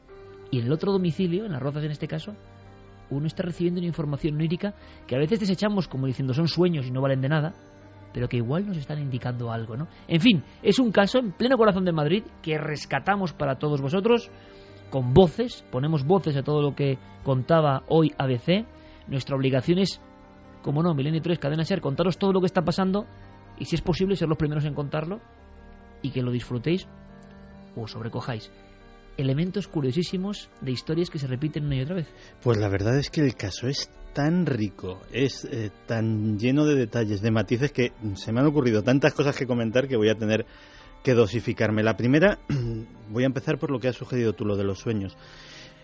y en el otro domicilio, en Las Rozas en este caso, uno está recibiendo una información onírica que a veces desechamos como diciendo son sueños y no valen de nada, pero que igual nos están indicando algo, ¿no? En fin, es un caso en pleno corazón de Madrid que rescatamos para todos vosotros, con voces, ponemos voces a todo lo que contaba hoy ABC. Nuestra obligación es, como no, Milenio 3, Cadena SER, contaros todo lo que está pasando y, si es posible, ser los primeros en contarlo y que lo disfrutéis o sobrecojáis. Elementos curiosísimos de historias que se repiten una y otra vez. Pues la verdad es que el caso es tan rico, es tan lleno de detalles, de matices, que se me han ocurrido tantas cosas que comentar que voy a tener que dosificarme. La primera, voy a empezar por lo que has sugerido tú, lo de los sueños.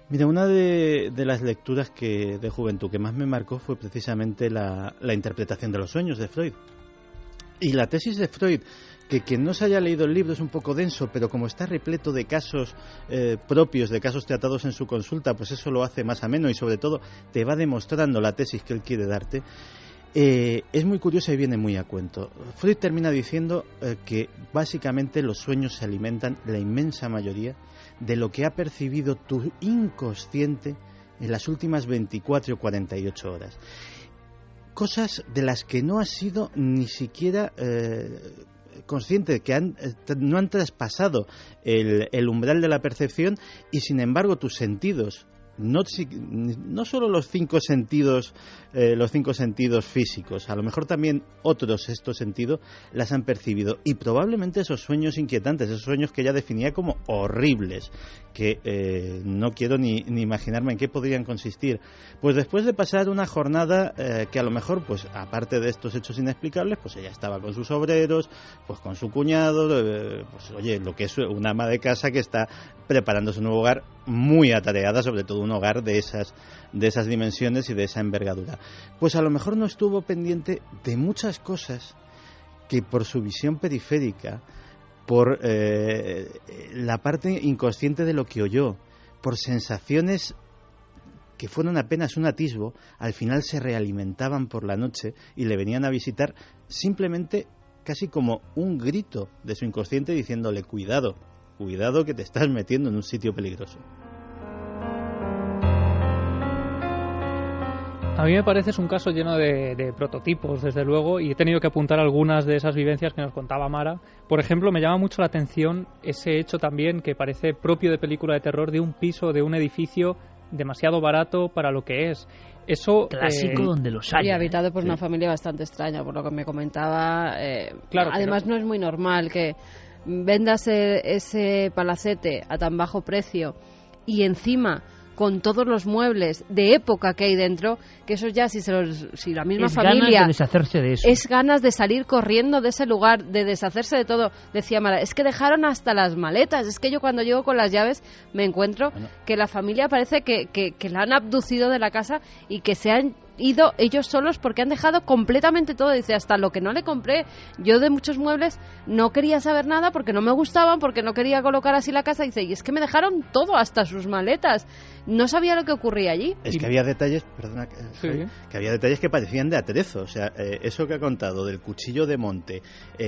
Mira, una de las lecturas de juventud que más me marcó fue precisamente la interpretación de los sueños de Freud. Y la tesis de Freud, que quien no se haya leído el libro es un poco denso, pero como está repleto de casos propios, de casos tratados en su consulta, pues eso lo hace más ameno y sobre todo te va demostrando la tesis que él quiere darte. Es muy curiosa y viene muy a cuento. Freud termina diciendo que básicamente los sueños se alimentan, la inmensa mayoría, de lo que ha percibido tu inconsciente en las últimas 24 o 48 horas. Cosas de las que no has sido ni siquiera consciente, que no han traspasado el umbral de la percepción, y sin embargo tus sentidos, no solo los 5 sentidos físicos, a lo mejor también otros estos sentidos las han percibido, y probablemente esos sueños inquietantes, esos sueños que ella definía como horribles, que no quiero ni imaginarme en qué podrían consistir, pues después de pasar una jornada que a lo mejor, pues aparte de estos hechos inexplicables, pues ella estaba con sus obreros, pues con su cuñado, pues oye, lo que es una ama de casa que está preparando su nuevo hogar, muy atareada, sobre todo un hogar de esas dimensiones y de esa envergadura. Pues a lo mejor no estuvo pendiente de muchas cosas que por su visión periférica, por la parte inconsciente de lo que oyó, por sensaciones que fueron apenas un atisbo, al final se realimentaban por la noche y le venían a visitar simplemente casi como un grito de su inconsciente diciéndole cuidado que te estás metiendo en un sitio peligroso. A mí me parece es un caso lleno de prototipos, desde luego, y he tenido que apuntar algunas de esas vivencias que nos contaba Mara. Por ejemplo, me llama mucho la atención ese hecho también que parece propio de película de terror, de un piso, de un edificio demasiado barato para lo que es. Eso clásico donde los hay. Y habitado por una familia bastante extraña, por lo que me comentaba. Claro, además no es muy normal que vendas ese palacete a tan bajo precio y encima con todos los muebles de época que hay dentro, que eso ya si la misma familia... Es ganas de deshacerse de eso. Es ganas de salir corriendo de ese lugar, de deshacerse de todo. Decía Mara, es que dejaron hasta las maletas. Es que yo cuando llego con las llaves me encuentro que la familia parece que la han abducido de la casa y que se han ido ellos solos porque han dejado completamente todo. Dice, hasta lo que no le compré yo de muchos muebles no quería saber nada porque no me gustaban, porque no quería colocar así la casa. Dice, y es que me dejaron todo, hasta sus maletas. No sabía lo que ocurría allí. Es que había detalles, perdona, que había detalles que parecían de aderezo. O sea, eso que ha contado del cuchillo de monte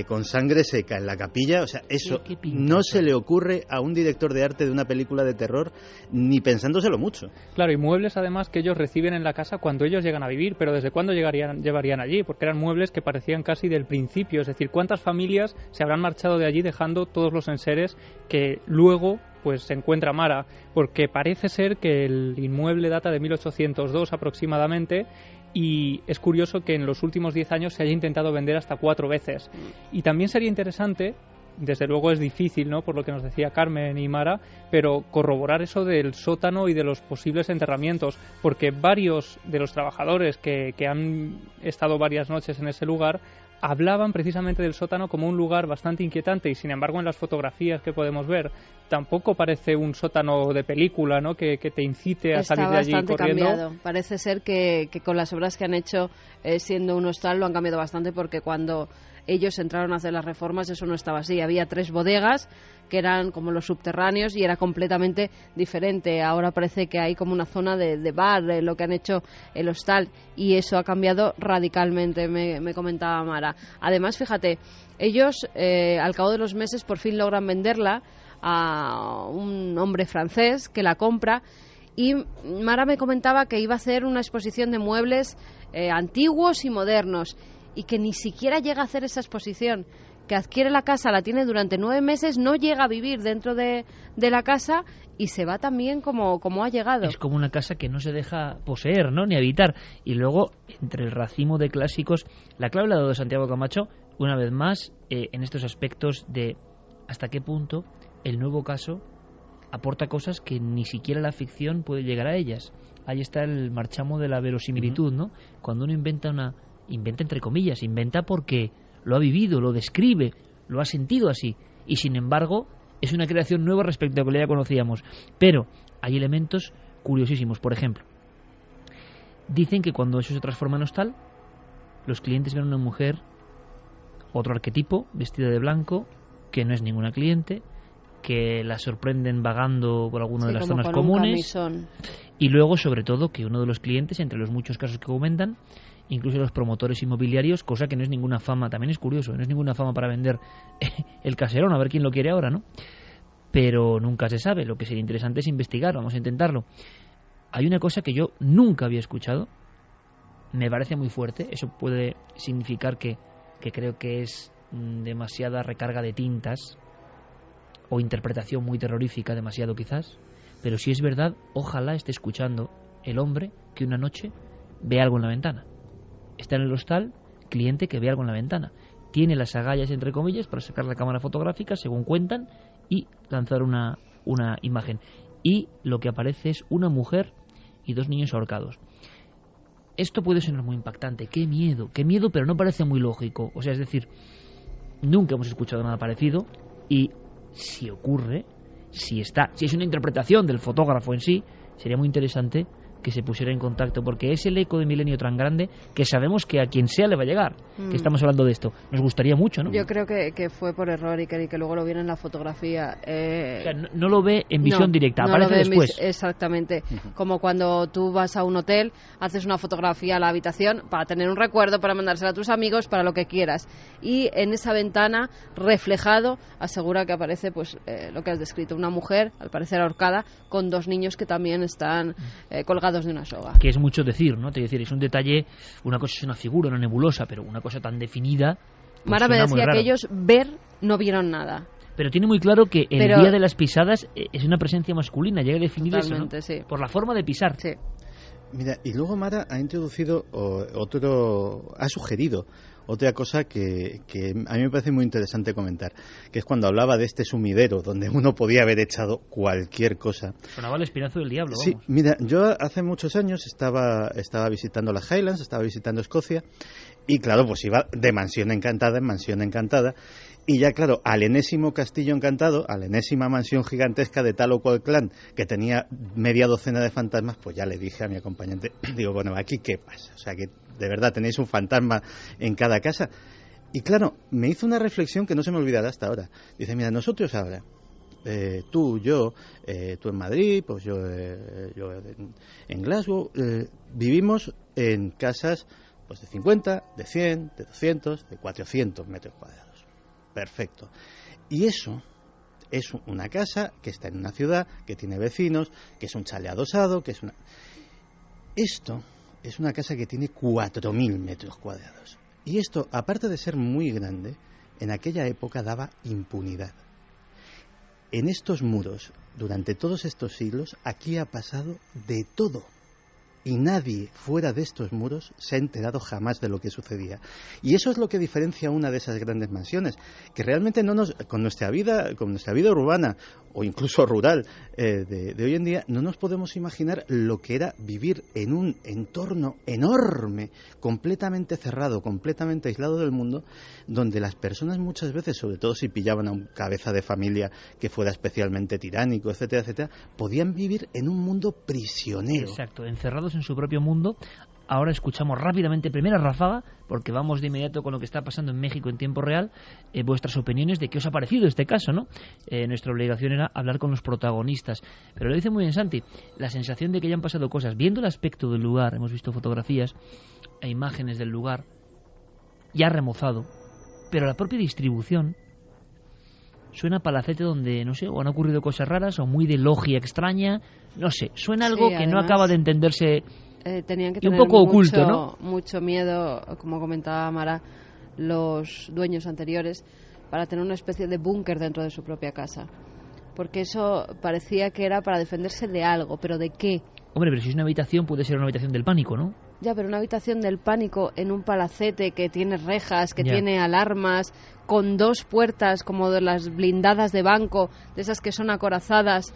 con sangre seca en la capilla, o sea, eso no se le ocurre a un director de arte de una película de terror ni pensándoselo mucho. Claro, y muebles además que ellos reciben en la casa cuando ellos llegan a vivir, pero ¿desde cuándo llevarían allí? Porque eran muebles que parecían casi del principio, es decir, ¿cuántas familias se habrán marchado de allí dejando todos los enseres que luego pues se encuentra Mara? Porque parece ser que el inmueble data de 1802 aproximadamente, y es curioso que en los últimos 10 años se haya intentado vender hasta 4 veces. Y también sería interesante, desde luego es difícil, ¿no?, por lo que nos decía Carmen y Mara, pero corroborar eso del sótano y de los posibles enterramientos, porque varios de los trabajadores que han estado varias noches en ese lugar hablaban precisamente del sótano como un lugar bastante inquietante, y sin embargo en las fotografías que podemos ver tampoco parece un sótano de película, ¿no?, que te incite a salir de allí corriendo. Está bastante cambiado. Parece ser que con las obras que han hecho siendo un hostal lo han cambiado bastante, porque cuando ellos entraron a hacer las reformas eso no estaba así. Había 3 bodegas que eran como los subterráneos y era completamente diferente. Ahora parece que hay como una zona de bar, lo que han hecho el hostal, y eso ha cambiado radicalmente, me comentaba Mara. Además, fíjate, ellos al cabo de los meses por fin logran venderla a un hombre francés que la compra, y Mara me comentaba que iba a hacer una exposición de muebles antiguos y modernos, y que ni siquiera llega a hacer esa exposición, que adquiere la casa, la tiene durante 9 meses, no llega a vivir dentro de la casa y se va también como ha llegado. Es como una casa que no se deja poseer, ¿no?, ni habitar. Y luego, entre el racimo de clásicos, la clave la ha dado Santiago Camacho, una vez más, en estos aspectos de hasta qué punto el nuevo caso aporta cosas que ni siquiera la ficción puede llegar a ellas. Ahí está el marchamo de la verosimilitud, ¿no? Cuando uno inventa entre comillas, inventa porque lo ha vivido, lo describe, lo ha sentido así, y sin embargo es una creación nueva respecto a lo que ya conocíamos. Pero hay elementos curiosísimos. Por ejemplo, dicen que cuando eso se transforma en hostal, los clientes ven a una mujer, otro arquetipo, vestida de blanco, que no es ninguna cliente, que la sorprenden vagando por alguna de las zonas comunes, y luego, sobre todo, que uno de los clientes, entre los muchos casos que comentan, incluso los promotores inmobiliarios, cosa que no es ninguna fama, también es curioso, no es ninguna fama para vender el caserón, a ver quién lo quiere ahora, ¿no? Pero nunca se sabe. Lo que sería interesante es investigar, vamos a intentarlo. Hay una cosa que yo nunca había escuchado, me parece muy fuerte, eso puede significar que creo que es demasiada recarga de tintas o interpretación muy terrorífica, demasiado quizás, pero si es verdad, ojalá esté escuchando el hombre que una noche ve algo en la ventana. Está en el hostal, cliente que ve algo en la ventana. Tiene las agallas, entre comillas, para sacar la cámara fotográfica, según cuentan, y lanzar una imagen. Y lo que aparece es una mujer y 2 niños ahorcados. Esto puede sonar muy impactante. ¡Qué miedo! ¡Qué miedo! Pero no parece muy lógico. O sea, es decir, nunca hemos escuchado nada parecido, y si ocurre, si es una interpretación del fotógrafo en sí, sería muy interesante que se pusiera en contacto, porque es el eco de Milenio tan grande que sabemos que a quien sea le va a llegar, que estamos hablando de esto. Nos gustaría mucho, ¿no? Yo creo que fue por error y que luego lo viene en la fotografía. O sea, no lo ve en visión directa, aparece después. Exactamente. Como cuando tú vas a un hotel, haces una fotografía a la habitación para tener un recuerdo, para mandársela a tus amigos, para lo que quieras. Y en esa ventana, reflejado, asegura que aparece pues lo que has descrito, una mujer, al parecer ahorcada, con 2 niños que también están colgados de una soga. Que es mucho decir, ¿no? Te decir, es un detalle, una cosa es una figura, una nebulosa, pero una cosa tan definida. Pues Mara me decía que ellos no vieron nada. Pero tiene muy claro que el día de las pisadas es una presencia masculina, llega a definir eso, ¿no? Sí. Por la forma de pisar. Sí. Mira, y luego Mara ha introducido ha sugerido otra cosa que a mí me parece muy interesante comentar, que es cuando hablaba de este sumidero donde uno podía haber echado cualquier cosa. Sonaba el espinazo del diablo, vamos. Sí, mira, yo hace muchos años estaba visitando las Highlands, estaba visitando Escocia, y claro, pues iba de mansión encantada en mansión encantada, y ya claro, al enésimo castillo encantado, a la enésima mansión gigantesca de tal o cual clan, que tenía media docena de fantasmas, pues ya le dije a mi acompañante, digo, bueno, ¿aquí qué pasa? O sea, que de verdad tenéis un fantasma en cada casa. Y claro, me hizo una reflexión que no se me olvidará hasta ahora. Dice, mira, nosotros ahora, tú, yo, tú en Madrid, pues yo en Glasgow, vivimos en casas pues de 50, de 100, de 200, de 400 metros cuadrados. Perfecto. Y eso es una casa que está en una ciudad, que tiene vecinos, que es un chalet adosado, que es una... Esto es una casa que tiene 4.000 metros cuadrados. Y esto, aparte de ser muy grande, en aquella época daba impunidad. En estos muros, durante todos estos siglos, aquí ha pasado de todo. Y nadie fuera de estos muros se ha enterado jamás de lo que sucedía. Y eso es lo que diferencia una de esas grandes mansiones, que realmente con nuestra vida urbana o incluso rural de hoy en día, no nos podemos imaginar lo que era vivir en un entorno enorme, completamente cerrado, completamente aislado del mundo, donde las personas muchas veces, sobre todo si pillaban a un cabeza de familia que fuera especialmente tiránico, etcétera, etcétera, podían vivir en un mundo prisionero. Exacto, encerrados en su propio mundo. Ahora escuchamos rápidamente, primera ráfaga, porque vamos de inmediato con lo que está pasando en México en tiempo real, vuestras opiniones de qué os ha parecido este caso, ¿no? Nuestra obligación era hablar con los protagonistas. Pero lo dice muy bien Santi, la sensación de que ya han pasado cosas. Viendo el aspecto del lugar, hemos visto fotografías e imágenes del lugar ya remozado, pero la propia distribución suena a palacete donde, no sé, o han ocurrido cosas raras, o muy de logia extraña, no sé, suena algo que además no acaba de entenderse. Tenían que y un tener poco oculto, ¿no? Mucho miedo, como comentaba Mara, los dueños anteriores, para tener una especie de búnker dentro de su propia casa. Porque eso parecía que era para defenderse de algo, pero ¿de qué? Hombre, pero si es una habitación, puede ser una habitación del pánico, ¿no? Ya, pero una habitación del pánico en un palacete que tiene rejas, que tiene alarmas, con 2 puertas como de las blindadas de banco, de esas que son acorazadas,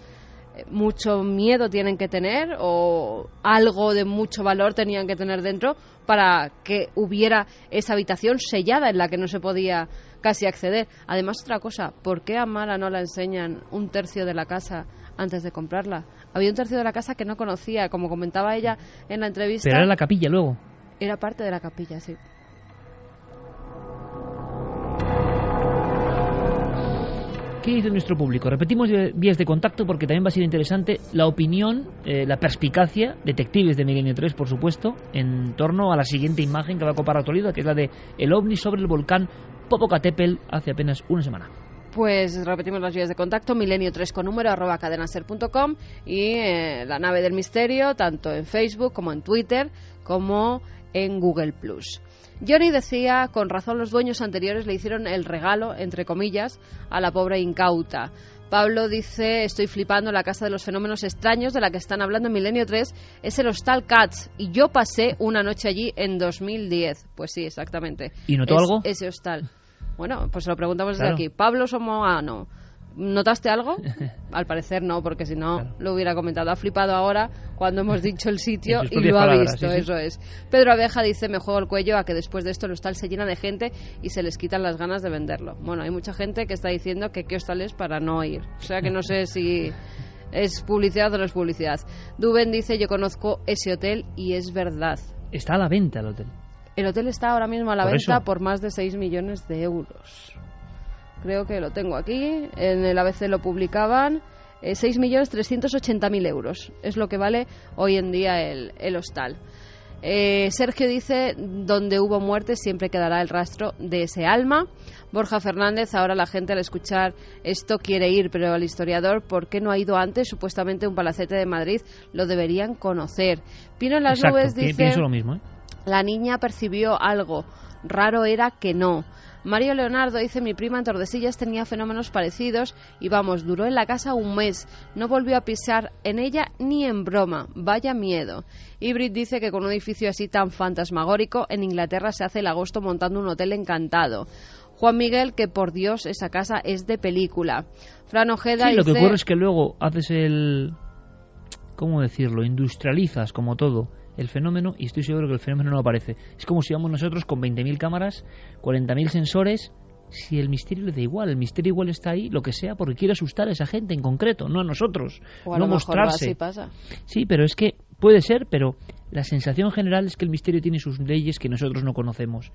mucho miedo tienen que tener, o algo de mucho valor tenían que tener dentro para que hubiera esa habitación sellada en la que no se podía casi acceder. Además, otra cosa, ¿por qué a Mara no la enseñan un tercio de la casa antes de comprarla? Había un tercio de la casa que no conocía, como comentaba ella en la entrevista. Pero era la capilla luego. Era parte de la capilla, sí. ¿Qué dice nuestro público? Repetimos vías de contacto porque también va a ser interesante la opinión, la perspicacia, detectives de Milenio 3, por supuesto, en torno a la siguiente imagen que va a copar la actualidad, que es la de el ovni sobre el volcán Popocatépetl hace apenas una semana. Pues repetimos las vías de contacto, milenio3 con número @cadenaser.com y la nave del misterio, tanto en Facebook como en Twitter, como en Google+. Johnny decía, con razón los dueños anteriores le hicieron el regalo, entre comillas, a la pobre incauta. Pablo dice, estoy flipando, la casa de los fenómenos extraños de la que están hablando en Milenio 3 es el Hostal Katz y yo pasé una noche allí en 2010. Pues sí, exactamente. ¿Y notó algo? Ese hostal. Bueno, pues se lo preguntamos desde aquí. Pablo Somoano, ¿notaste algo? Al parecer no, porque si no lo hubiera comentado. Ha flipado ahora cuando hemos dicho el sitio y lo ha visto, sí. Eso es. Pedro Abeja dice, me juego el cuello a que después de esto el hostal se llena de gente y se les quitan las ganas de venderlo. Bueno, hay mucha gente que está diciendo que qué hostal es para no ir. O sea que no sé si es publicidad o no es publicidad. Duben dice, yo conozco ese hotel y es verdad. Está a la venta el hotel. El hotel está ahora mismo a la venta por más de 6 millones de euros. Creo que lo tengo aquí. En el ABC lo publicaban. 6.380.000 euros. Es lo que vale hoy en día el hostal. Sergio dice, donde hubo muerte siempre quedará el rastro de ese alma. Borja Fernández, ahora la gente al escuchar esto quiere ir, pero el historiador, ¿por qué no ha ido antes? Supuestamente un palacete de Madrid lo deberían conocer. Pino en las nubes dice, pienso lo mismo, la niña percibió algo, raro era que no. Mario Leonardo dice: mi prima en Tordesillas tenía fenómenos parecidos y vamos, duró en la casa un mes, no volvió a pisar en ella ni en broma, vaya miedo. Y Brit dice que con un edificio así tan fantasmagórico en Inglaterra se hace el agosto montando un hotel encantado. Juan Miguel, que por Dios esa casa es de película. Fran Ojeda sí, dice... lo que ocurre es que luego haces ¿cómo decirlo? Industrializas como todo el fenómeno y estoy seguro que el fenómeno no aparece. Es como si vamos nosotros con 20.000 cámaras, 40.000 sensores, si el misterio le da igual. El misterio igual está ahí, lo que sea, porque quiere asustar a esa gente en concreto, no a nosotros, o a no lo mejor mostrarse. así pasa. Sí, pero es que puede ser, pero la sensación general es que el misterio tiene sus leyes que nosotros no conocemos.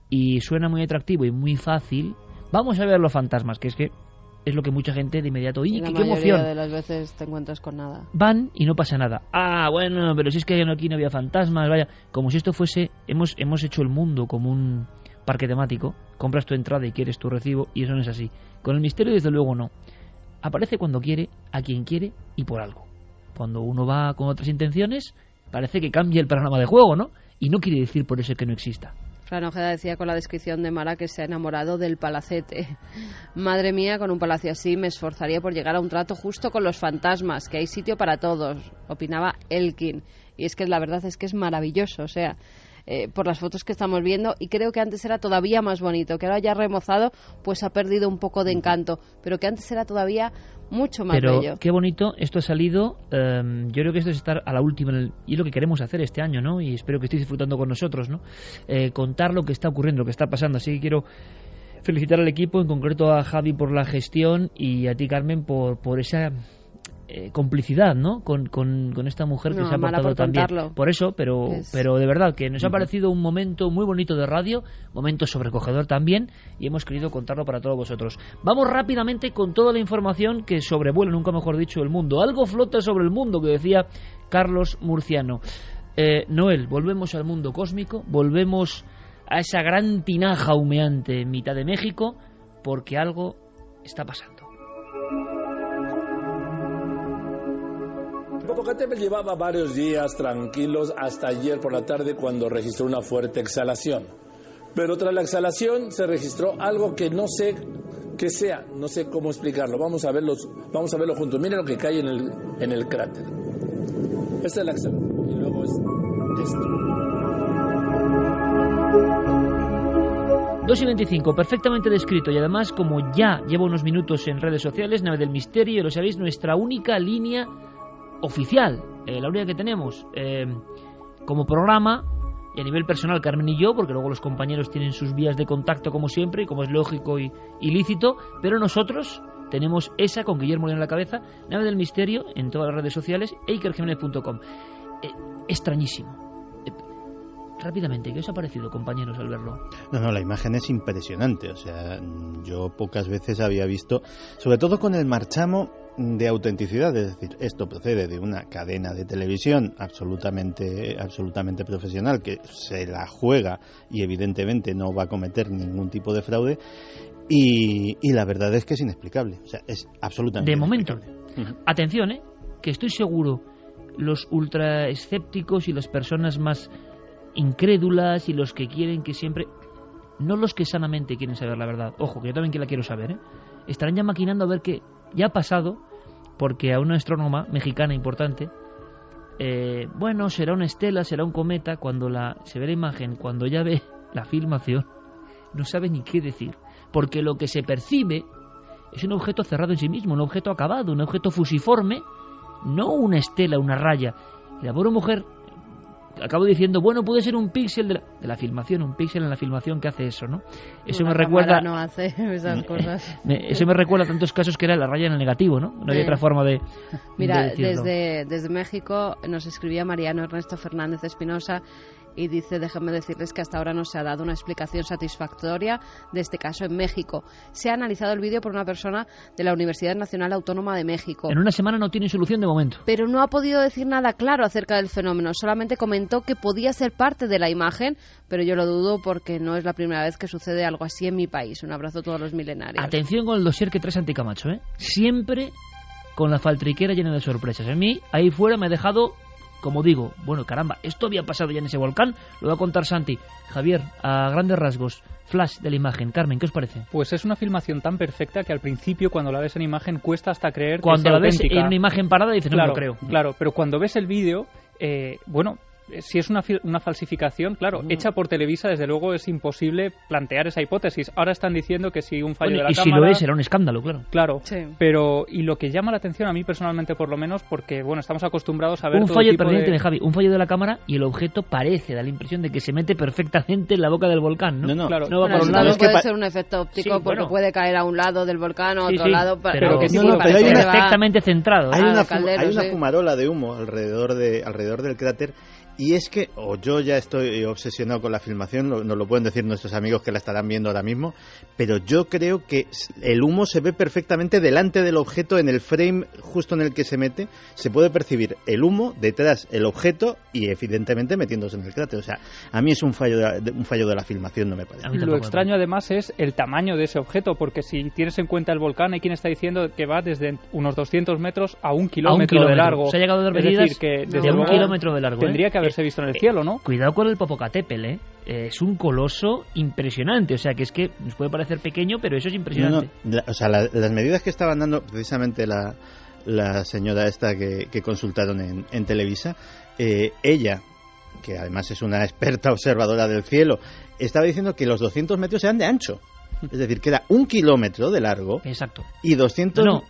Y suena muy atractivo y muy fácil. Vamos a ver los fantasmas, que es lo que mucha gente de inmediato... ¡Y qué emoción! La mayoría de las veces te encuentras con nada. Van y no pasa nada. Ah, bueno, pero si es que aquí no había fantasmas, vaya. Como si esto fuese... Hemos hecho el mundo como un parque temático. Compras tu entrada y quieres tu recibo, y eso no es así. Con el misterio, desde luego, no. Aparece cuando quiere, a quien quiere y por algo. Cuando uno va con otras intenciones, parece que cambia el programa de juego, ¿no? Y no quiere decir por eso que no exista. Fran Ojeda decía con la descripción de Mara que se ha enamorado del palacete. Madre mía, con un palacio así me esforzaría por llegar a un trato justo con los fantasmas, que hay sitio para todos, opinaba Elkin. Y es que la verdad es que es maravilloso, o sea, por las fotos que estamos viendo, y creo que antes era todavía más bonito, que ahora ya remozado pues ha perdido un poco de encanto, pero que antes era todavía mucho más bello. Pero qué bonito, esto ha salido, yo creo que esto es estar a la última, y es lo que queremos hacer este año, ¿no? Y espero que estéis disfrutando con nosotros, ¿no? Contar lo que está ocurriendo, lo que está pasando, así que quiero felicitar al equipo, en concreto a Javi por la gestión y a ti, Carmen, por esa... complicidad, ¿no? Con esta mujer que se ha apartado también. Por eso, pero de verdad que nos ha parecido un momento muy bonito de radio, momento sobrecogedor también, y hemos querido contarlo para todos vosotros. Vamos rápidamente con toda la información que sobrevuela, nunca mejor dicho, el mundo. Algo flota sobre el mundo, que decía Carlos Murciano. Noel, volvemos al mundo cósmico, volvemos a esa gran tinaja humeante en mitad de México, porque algo está pasando. Popocatépetl llevaba varios días tranquilos hasta ayer por la tarde, cuando registró una fuerte exhalación. Pero tras la exhalación se registró algo que no sé qué sea, no sé cómo explicarlo. Vamos a verlo juntos. Miren lo que cae en el cráter. Esta es la exhalación y luego es esto. 2:25, perfectamente descrito, y además, como ya llevo unos minutos en redes sociales, Nave del Misterio, lo sabéis, nuestra única línea oficial, la única que tenemos como programa, y a nivel personal Carmen y yo, porque luego los compañeros tienen sus vías de contacto como siempre, y como es lógico y lícito, pero nosotros tenemos esa con Guillermo León en la cabeza, Nave del Misterio, en todas las redes sociales, ikerjimenez.com. Extrañísimo. Rápidamente, ¿qué os ha parecido, compañeros, al verlo? No, la imagen es impresionante. O sea, yo pocas veces había visto, sobre todo con el marchamo de autenticidad, es decir, esto procede de una cadena de televisión absolutamente profesional, que se la juega y evidentemente no va a cometer ningún tipo de fraude, y la verdad es que es inexplicable. O sea, es absolutamente de momento. inexplicable. Atención, que estoy seguro los ultra escépticos y las personas más incrédulas y los que quieren que siempre, no los que sanamente quieren saber la verdad, ojo, que yo también que la quiero saber, estarán ya maquinando a ver qué ya ha pasado, porque a una astrónoma mexicana importante, bueno, será una estela, será un cometa, cuando se ve la imagen, cuando ya ve la filmación, no sabe ni qué decir, porque lo que se percibe es un objeto cerrado en sí mismo, un objeto acabado, un objeto fusiforme, no una estela, una raya. Y la pobre mujer acabo diciendo, bueno, puede ser un píxel de la filmación, un píxel en la filmación que hace eso, ¿no? Eso me recuerda... no hace esas cosas. Eso me recuerda a tantos casos que era la raya en el negativo, ¿no? No hay otra forma de... Mira, de desde México nos escribía Mariano Ernesto Fernández Espinosa y dice, déjenme decirles que hasta ahora no se ha dado una explicación satisfactoria de este caso en México. Se ha analizado el vídeo por una persona de la Universidad Nacional Autónoma de México. En una semana no tiene solución de momento. Pero no ha podido decir nada claro acerca del fenómeno. Solamente comentó que podía ser parte de la imagen, pero yo lo dudo porque no es la primera vez que sucede algo así en mi país. Un abrazo a todos los milenarios. Atención con el dossier que trae Santi Camacho, Siempre con la faltriquera llena de sorpresas. A mí, ahí fuera me ha dejado como digo, bueno, caramba, esto había pasado ya en ese volcán, lo va a contar Santi. Javier, a grandes rasgos, flash de la imagen. Carmen, ¿qué os parece? Pues es una filmación tan perfecta que al principio, cuando la ves en imagen, cuesta hasta creer cuando que sea la ves auténtica. En una imagen parada dices, no claro, lo creo. Claro, pero cuando ves el vídeo, bueno, si es una falsificación, claro, hecha por Televisa, desde luego es imposible plantear esa hipótesis. Ahora están diciendo que si un fallo de la y cámara... si lo es, será un escándalo, claro. Claro, Sí. pero y lo que llama la atención a mí personalmente, por lo menos, porque bueno, estamos acostumbrados a ver Un todo fallo, tipo perdóname, Javi, un fallo de la cámara y el objeto parece, da la impresión de que se mete perfectamente en la boca del volcán, ¿no? No, claro. No va Bueno, por un eso lado. también puede ser un efecto óptico Sí, porque bueno. puede caer a un lado del volcán o a Sí, otro sí, lado, pero que sí, sí, no, parece pero hay que una- va- perfectamente centrado. Hay Ah, una, caldero, hay una sí. fumarola de humo alrededor del cráter, y es que, o yo ya estoy obsesionado con la filmación, nos lo pueden decir nuestros amigos que la estarán viendo ahora mismo, pero yo creo que el humo se ve perfectamente delante del objeto, en el frame justo en el que se mete, se puede percibir el humo, detrás el objeto y evidentemente metiéndose en el cráter. O sea, a mí es un fallo de la filmación, no me parece. A mí Lo tampoco, extraño además es el tamaño de ese objeto, porque si tienes en cuenta el volcán, hay quien está diciendo que va desde unos 200 metros a 1 kilómetro de largo. Se ha llegado a dar Es medidas decir, que desde de 1 luego kilómetro de largo. tendría que haberse visto en el cielo, ¿no? Cuidado con el Popocatépetl, es un coloso impresionante. O sea, que es que nos puede parecer pequeño, pero eso es impresionante. Las medidas que estaban dando precisamente la señora esta que consultaron en Televisa, ella, que además es una experta observadora del cielo, estaba diciendo que los 200 metros eran de ancho. Es decir, que era 1 kilómetro de largo. Exacto. Y 200... No,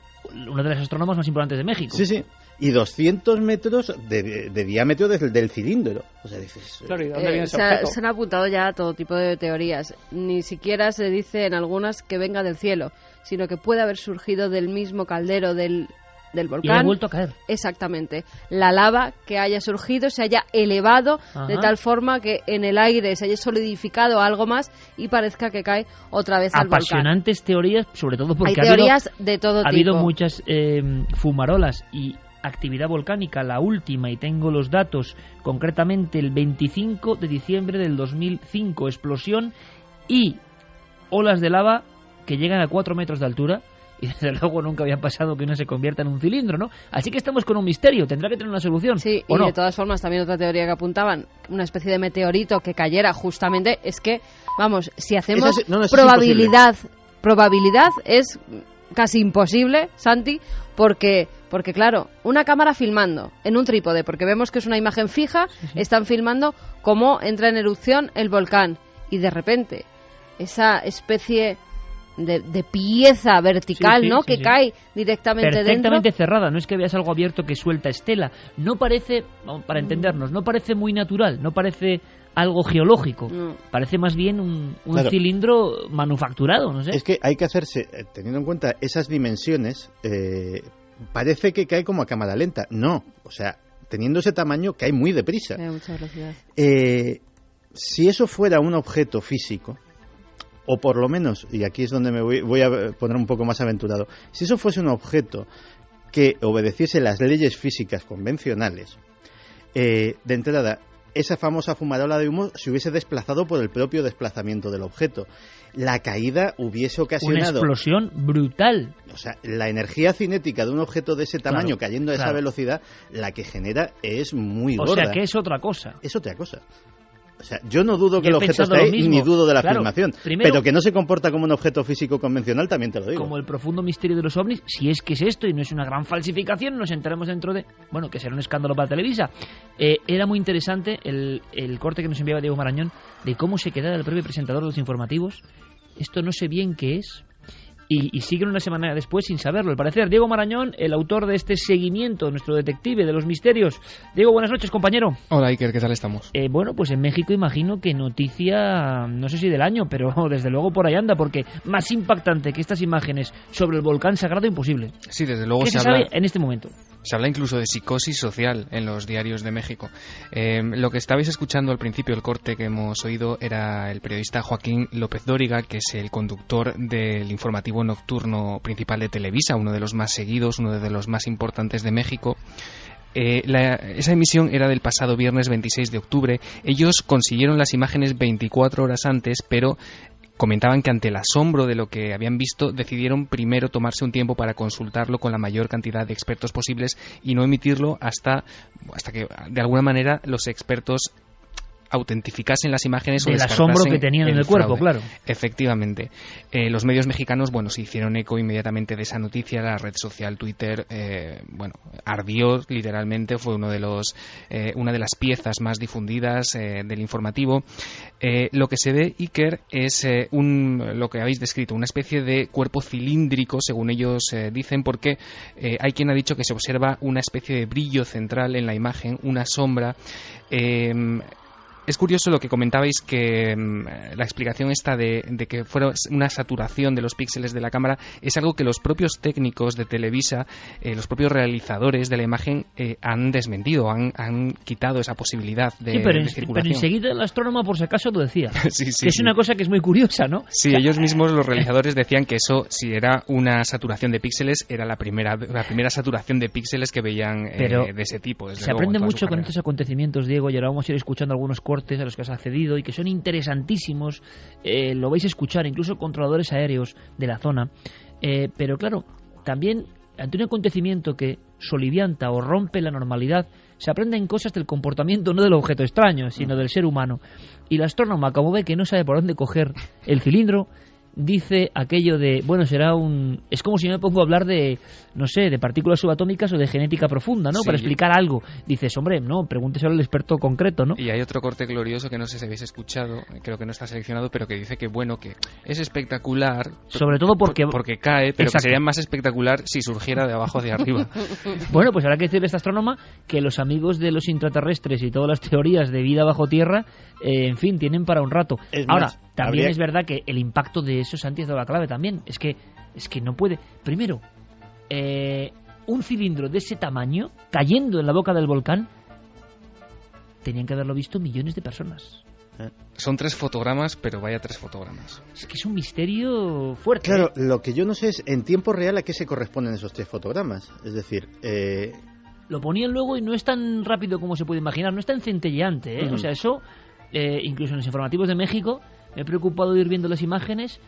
una de las astrónomas más importantes de México. Sí, sí. Y 200 metros de diámetro del cilindro. O sea, dices... Claro, ¿y de dónde viene ese se objeto? han apuntado ya a todo tipo de teorías. Ni siquiera se dice en algunas que venga del cielo, sino que puede haber surgido del mismo caldero del Y ha volcán. vuelto a caer. Exactamente. La lava que haya surgido se haya elevado de Ajá. tal forma que en el aire se haya solidificado algo más y parezca que cae otra vez al volcán. Apasionantes teorías, sobre todo porque Hay teorías de todo ha habido tipo. muchas fumarolas y actividad volcánica. La última, y tengo los datos, concretamente el 25 de diciembre del 2005, explosión y olas de lava que llegan a 4 metros de altura. Y desde luego nunca había pasado que uno se convierta en un cilindro, ¿no? Así que estamos con un misterio, tendrá que tener una solución. Sí, ¿o y no? de todas formas también otra teoría que apuntaban, una especie de meteorito que cayera justamente, es que, vamos, si hacemos Eso es probabilidad es casi imposible, Santi, porque claro, una cámara filmando en un trípode, porque vemos que es una imagen fija, están filmando cómo entra en erupción el volcán y de repente esa especie de pieza vertical, Sí, sí, ¿no? sí, que sí. cae directamente Perfectamente dentro. cerrada, no es que veas algo abierto que suelta estela. No parece, vamos, para entendernos, no parece muy natural, no parece algo geológico. No. Parece más bien un Claro. cilindro manufacturado, no sé. Es que hay que hacerse, teniendo en cuenta esas dimensiones, parece que cae como a cámara lenta. No, o sea, teniendo ese tamaño cae muy deprisa. Tiene mucha velocidad. Si eso fuera un objeto físico, o por lo menos, y aquí es donde me voy a poner un poco más aventurado, si eso fuese un objeto que obedeciese las leyes físicas convencionales, de entrada, esa famosa fumarola de humo se hubiese desplazado por el propio desplazamiento del objeto. La caída hubiese Una ocasionado... explosión brutal. O sea, la energía cinética de un objeto de ese tamaño Claro, cayendo a esa claro. velocidad, la que genera es muy O gorda. sea que es otra cosa. Es otra cosa. O sea, yo no dudo que Yo he el objeto pensado esté lo ahí, mismo. ni dudo de la Claro, filmación. primero- Pero que no se comporta como un objeto físico convencional, también te lo digo. Como el profundo misterio de los ovnis, si es que es esto y no es una gran falsificación, nos enteramos dentro de... Bueno, que será un escándalo para Televisa. Era muy interesante el corte que nos enviaba Diego Marañón de cómo se quedaba el propio presentador de los informativos. Esto no sé bien qué es. Y siguen una semana después sin saberlo. Al parecer, Diego Marañón, el autor de este seguimiento, nuestro detective de los misterios. Diego, buenas noches, compañero. Hola, Iker, ¿qué tal estamos? Bueno, pues en México imagino que noticia, no sé si del año, pero desde luego por ahí anda, porque más impactante que estas imágenes sobre el volcán sagrado, imposible. Sí, desde luego ¿Qué se sabe en este momento? Se habla incluso de psicosis social en los diarios de México. Lo que estabais escuchando al principio, el corte que hemos oído, era el periodista Joaquín López Dóriga, que es el conductor del informativo nocturno principal de Televisa, uno de los más seguidos, uno de los más importantes de México. Esa emisión era del pasado viernes 26 de octubre. Ellos consiguieron las imágenes 24 horas antes, pero comentaban que ante el asombro de lo que habían visto decidieron primero tomarse un tiempo para consultarlo con la mayor cantidad de expertos posibles y no emitirlo hasta que de alguna manera los expertos autentificasen las imágenes o del asombro que tenían en el cuerpo, claro. Efectivamente. Los medios mexicanos, se hicieron eco inmediatamente de esa noticia. La red social Twitter, ardió literalmente. Fue una de las piezas más difundidas del informativo. Lo que se ve, Iker, es lo que habéis descrito, una especie de cuerpo cilíndrico, según ellos dicen, porque hay quien ha dicho que se observa una especie de brillo central en la imagen, una sombra. Es curioso lo que comentabais, que la explicación esta de que fuera una saturación de los píxeles de la cámara es algo que los propios técnicos de Televisa, los propios realizadores de la imagen han desmentido, han quitado esa posibilidad de circulación. Pero enseguida el astrónomo por si acaso lo decía. Sí, que es una cosa que es muy curiosa, ¿no? Sí, ellos mismos, los realizadores, decían que eso, si era una saturación de píxeles, era la primera saturación de píxeles que veían de ese tipo. Se aprende mucho con estos acontecimientos, Diego, y ahora vamos a ir escuchando algunos cortes a los que has accedido y que son interesantísimos. Lo vais a escuchar, incluso controladores aéreos de la zona. Pero claro, también ante un acontecimiento que solivianta o rompe la normalidad, se aprenden cosas del comportamiento no del objeto extraño, sino del ser humano. Y la astrónoma, como ve que no sabe por dónde coger el cilindro, dice aquello de, es como si me pongo a hablar de, no sé, de partículas subatómicas o de genética profunda, ¿no? Sí. Para explicar algo. Dices, hombre, no, pregúnteselo al experto concreto, ¿no? Y hay otro corte glorioso que no sé si habéis escuchado, creo que no está seleccionado, pero que dice que es espectacular. Sobre todo porque cae, pero exacto, que sería más espectacular si surgiera de abajo hacia arriba. Bueno, pues habrá que decirle a esta astrónoma que los amigos de los intraterrestres y todas las teorías de vida bajo tierra, en fin, tienen para un rato. Ahora, también es verdad que el impacto de eso, Santi, ha dado la clave también. Es que no puede. Primero, un cilindro de ese tamaño cayendo en la boca del volcán, tenían que haberlo visto millones de personas. Son 3 fotogramas, pero vaya 3 fotogramas. Es que es un misterio fuerte. Claro, lo que yo no sé es en tiempo real a qué se corresponden esos 3 fotogramas. Es decir, lo ponían luego y no es tan rápido como se puede imaginar, no es tan centelleante, ¿eh? O sea, eso, incluso en los informativos de México, me he preocupado de ir viendo las imágenes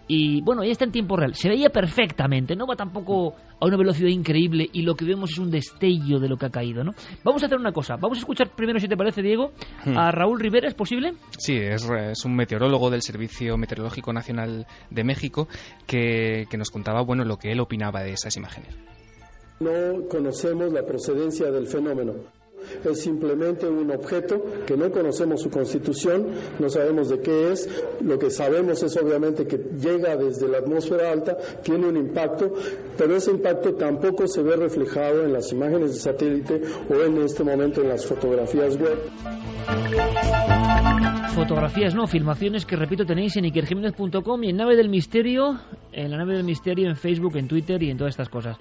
y, ya está en tiempo real. Se veía perfectamente, no va tampoco a una velocidad increíble y lo que vemos es un destello de lo que ha caído, ¿no? Vamos a hacer una cosa, vamos a escuchar primero, si te parece, Diego, a Raúl Rivera, ¿es posible? Sí, es un meteorólogo del Servicio Meteorológico Nacional de México que nos contaba, lo que él opinaba de esas imágenes. No conocemos la procedencia del fenómeno. Es simplemente un objeto que no conocemos su constitución, no sabemos de qué es. Lo que sabemos es obviamente que llega desde la atmósfera alta, tiene un impacto, pero ese impacto tampoco se ve reflejado en las imágenes de satélite o en este momento en las fotografías web. Fotografías, no, filmaciones que, repito, tenéis en ikerjimenez.com y en la Nave del Misterio en Facebook, en Twitter y en todas estas cosas.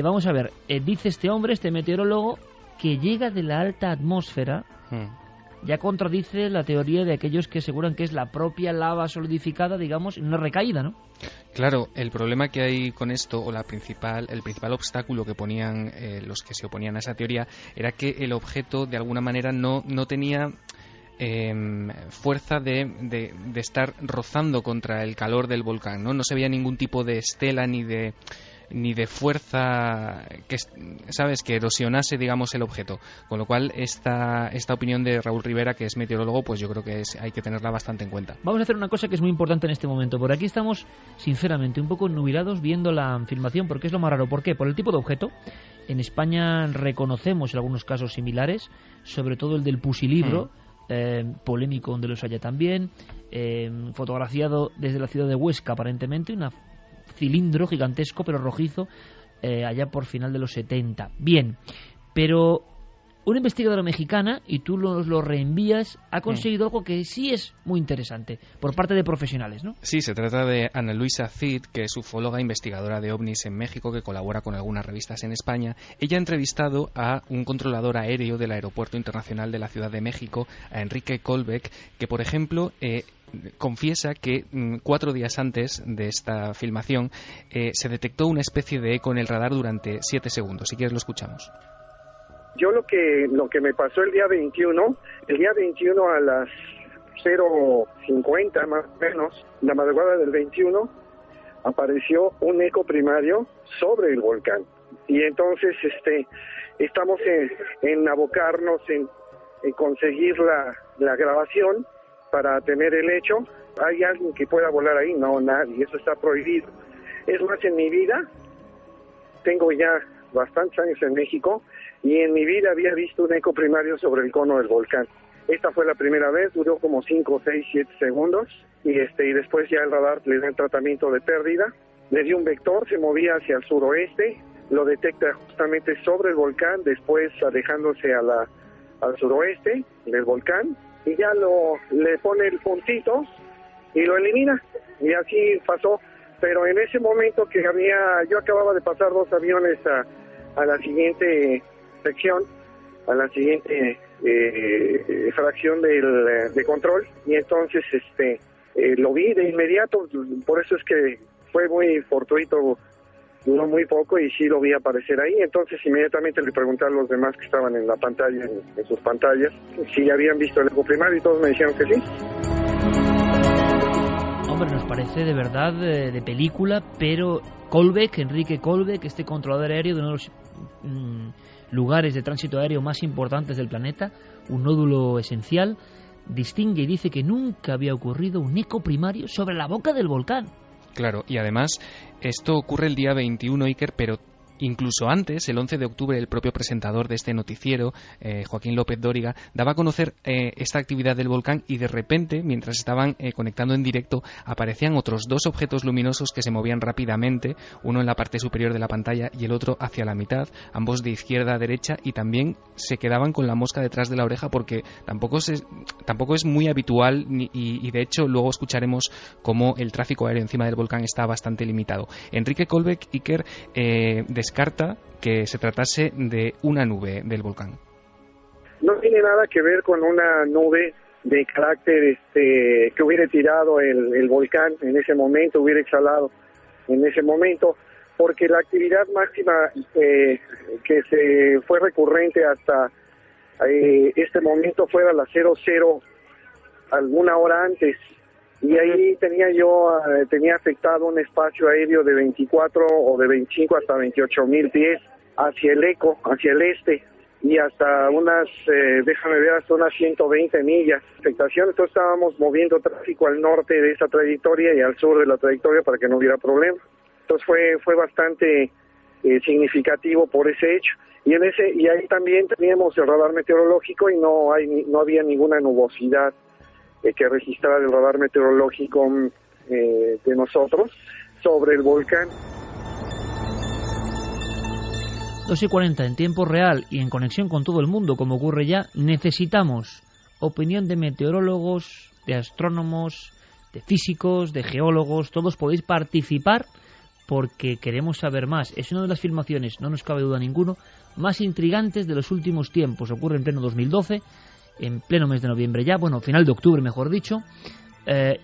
Vamos a ver, dice este hombre, este meteorólogo, que llega de la alta atmósfera, ya contradice la teoría de aquellos que aseguran que es la propia lava solidificada, digamos, en una recaída, ¿no? Claro, el problema que hay con esto, o el principal obstáculo que ponían los que se oponían a esa teoría, era que el objeto, de alguna manera, no tenía fuerza de estar rozando contra el calor del volcán, ¿no? No se veía ningún tipo de estela ni de fuerza que erosionase, digamos, el objeto, con lo cual esta opinión de Raúl Rivera, que es meteorólogo, pues yo creo que hay que tenerla bastante en cuenta. Vamos a hacer una cosa que es muy importante en este momento. Por aquí estamos, sinceramente, un poco nubilados viendo la filmación, porque es lo más raro. ¿Por qué? Por el tipo de objeto. En España reconocemos algunos casos similares, sobre todo el del pusilibro, polémico donde los haya también, fotografiado desde la ciudad de Huesca, aparentemente, una cilindro gigantesco pero rojizo, allá por final de los 70. Bien, pero una investigadora mexicana, y tú lo reenvías, ha conseguido algo que sí es muy interesante por parte de profesionales, ¿no? Sí, se trata de Ana Luisa Cid, que es ufóloga, investigadora de ovnis en México, que colabora con algunas revistas en España. Ella ha entrevistado a un controlador aéreo del Aeropuerto Internacional de la Ciudad de México, a Enrique Colbeck, que, por ejemplo, confiesa que 4 días antes de esta filmación se detectó una especie de eco en el radar durante 7 segundos. Si quieres lo escuchamos. Yo lo que me pasó el día 21 a las 0:50 más o menos, la madrugada del 21, apareció un eco primario sobre el volcán. Y entonces estamos en abocarnos en conseguir la grabación para tener el hecho. ¿Hay alguien que pueda volar ahí? No, nadie, eso está prohibido. Es más, en mi vida, tengo ya bastantes años en México, y en mi vida había visto un eco primario sobre el cono del volcán. Esta fue la primera vez, duró como 5, 6, 7 segundos, y después ya el radar le da el tratamiento de pérdida, le dio un vector, se movía hacia el suroeste, lo detecta justamente sobre el volcán, después alejándose al suroeste del volcán, y ya le pone el puntito y lo elimina, y así pasó. Pero en ese momento que yo acababa de pasar 2 aviones a la siguiente sección, a la siguiente fracción de control, y entonces lo vi de inmediato. Por eso es que fue muy fortuito, duró muy poco y sí lo vi aparecer ahí. Entonces inmediatamente le pregunté a los demás que estaban en la pantalla, en sus pantallas, si habían visto el eco primario, y todos me dijeron que sí. Hombre, nos parece de verdad de película, pero Enrique Colbeck, este controlador aéreo de uno de los lugares de tránsito aéreo más importantes del planeta, un nódulo esencial, distingue y dice que nunca había ocurrido un eco primario sobre la boca del volcán. Claro, y además esto ocurre el día 21, Iker, pero incluso antes, el 11 de octubre, el propio presentador de este noticiero, Joaquín López Dóriga, daba a conocer esta actividad del volcán, y de repente, mientras estaban conectando en directo, aparecían otros 2 objetos luminosos que se movían rápidamente, uno en la parte superior de la pantalla y el otro hacia la mitad, ambos de izquierda a derecha, y también se quedaban con la mosca detrás de la oreja, porque tampoco es muy habitual, y de hecho luego escucharemos cómo el tráfico aéreo encima del volcán está bastante limitado. Enrique Colbeck, Iker, descarta que se tratase de una nube del volcán. No tiene nada que ver con una nube de carácter que hubiera tirado el volcán en ese momento, hubiera exhalado en ese momento, porque la actividad máxima que se fue recurrente hasta este momento fue a las 00 alguna hora antes, y ahí tenía afectado un espacio aéreo de 24 o de 25 hasta 28,000 pies hacia el eco, hacia el este, y hasta unas 120 millas de afectación. Entonces estábamos moviendo tráfico al norte de esa trayectoria y al sur de la trayectoria para que no hubiera problema. Entonces fue bastante significativo por ese hecho. Y ahí también teníamos el radar meteorológico, y no había ninguna nubosidad que registrara el radar meteorológico de nosotros sobre el volcán. 2:40 en tiempo real y en conexión con todo el mundo, como ocurre ya. Necesitamos opinión de meteorólogos, de astrónomos, de físicos, de geólogos. Todos podéis participar porque queremos saber más. Es una de las filmaciones, no nos cabe duda ninguno, más intrigantes de los últimos tiempos. Ocurre en pleno 2012, en pleno mes de noviembre ya, final de octubre mejor dicho,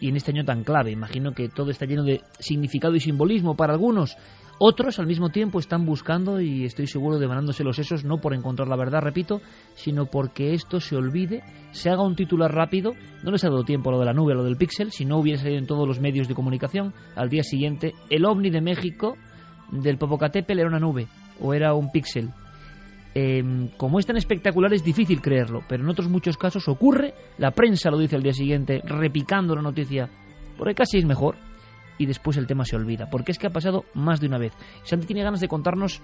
y en este año tan clave. Imagino que todo está lleno de significado y simbolismo para algunos. Otros al mismo tiempo están buscando, y estoy seguro, devanándose los sesos, no por encontrar la verdad, repito, sino porque esto se olvide, se haga un titular rápido. No les ha dado tiempo a lo de la nube, a lo del píxel. Si no, hubiera salido en todos los medios de comunicación al día siguiente: el ovni de México del Popocatépetl era una nube o era un píxel. Como es tan espectacular, es difícil creerlo, pero en otros muchos casos ocurre, la prensa lo dice al día siguiente, repicando la noticia, porque casi es mejor, y después el tema se olvida, porque es que ha pasado más de una vez. Santi tiene ganas de contarnos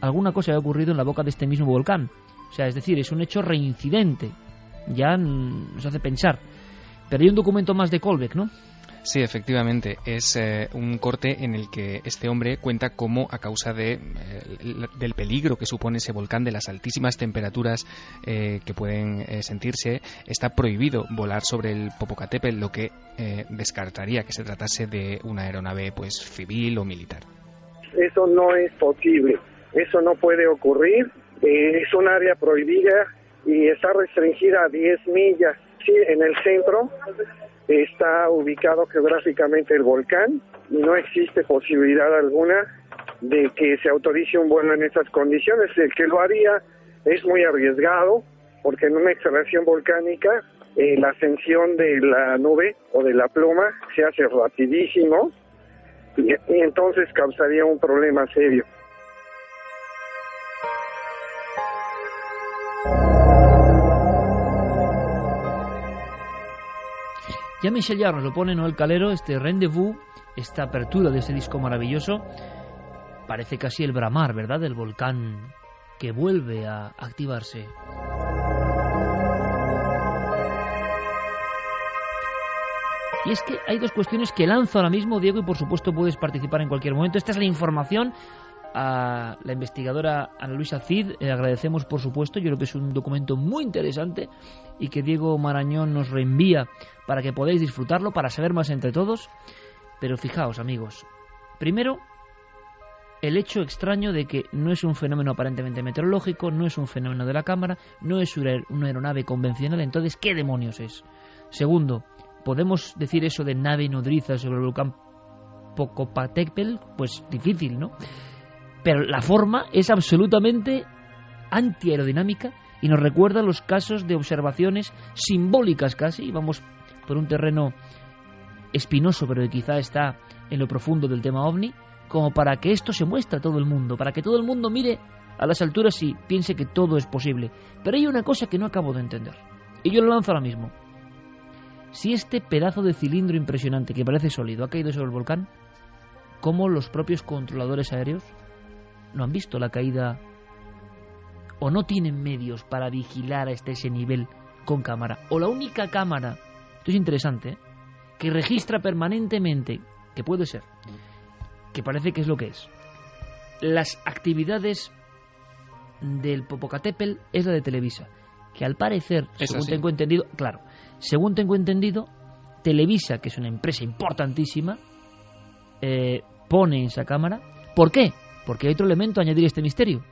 alguna cosa que ha ocurrido en la boca de este mismo volcán, es decir, es un hecho reincidente, ya nos hace pensar, pero hay un documento más de Colbeck, ¿no? Sí, efectivamente, es un corte en el que este hombre cuenta cómo, a causa del peligro que supone ese volcán, de las altísimas temperaturas que pueden sentirse, está prohibido volar sobre el Popocatépetl, lo que descartaría que se tratase de una aeronave civil o militar. Eso no es posible, eso no puede ocurrir, es un área prohibida y está restringida a 10 millas. Sí, en el centro está ubicado geográficamente el volcán y no existe posibilidad alguna de que se autorice un vuelo en esas condiciones. El que lo haría es muy arriesgado, porque en una exhalación volcánica la ascensión de la nube o de la pluma se hace rapidísimo y entonces causaría un problema serio. Ya Michel Jarre nos lo pone, Noel Calero, este rendezvous, esta apertura de este disco maravilloso, parece casi el bramar, ¿verdad?, del volcán que vuelve a activarse. Y es que hay dos cuestiones que lanzo ahora mismo, Diego, y por supuesto puedes participar en cualquier momento. Esta es la información a la investigadora Ana Luisa Cid. Agradecemos, por supuesto, yo creo que es un documento muy interesante y que Diego Marañón nos reenvía para que podáis disfrutarlo, para saber más entre todos. Pero fijaos, amigos, primero, el hecho extraño de que no es un fenómeno aparentemente meteorológico, no es un fenómeno de la cámara, no es una aeronave convencional. Entonces, ¿qué demonios es? Segundo, ¿podemos decir eso de nave nodriza sobre el volcán Popocatépetl? Pues difícil, ¿no? Pero la forma es absolutamente antiaerodinámica y nos recuerda los casos de observaciones simbólicas casi, y vamos por un terreno espinoso, pero que quizá está en lo profundo del tema OVNI, como para que esto se muestre a todo el mundo, para que todo el mundo mire a las alturas y piense que todo es posible. Pero hay una cosa que no acabo de entender, y yo lo lanzo ahora mismo. Si este pedazo de cilindro impresionante que parece sólido ha caído sobre el volcán, ¿cómo los propios controladores aéreos no han visto la caída o no tienen medios para vigilar hasta ese nivel con cámara? O la única cámara, esto es interesante, que registra permanentemente, que puede ser, que parece que es lo que es, las actividades del Popocatépetl es la de Televisa, que al parecer, según tengo entendido, claro, según tengo entendido, Televisa, que es una empresa importantísima, pone esa cámara. ¿Por qué? Porque hay otro elemento a añadir a este misterio.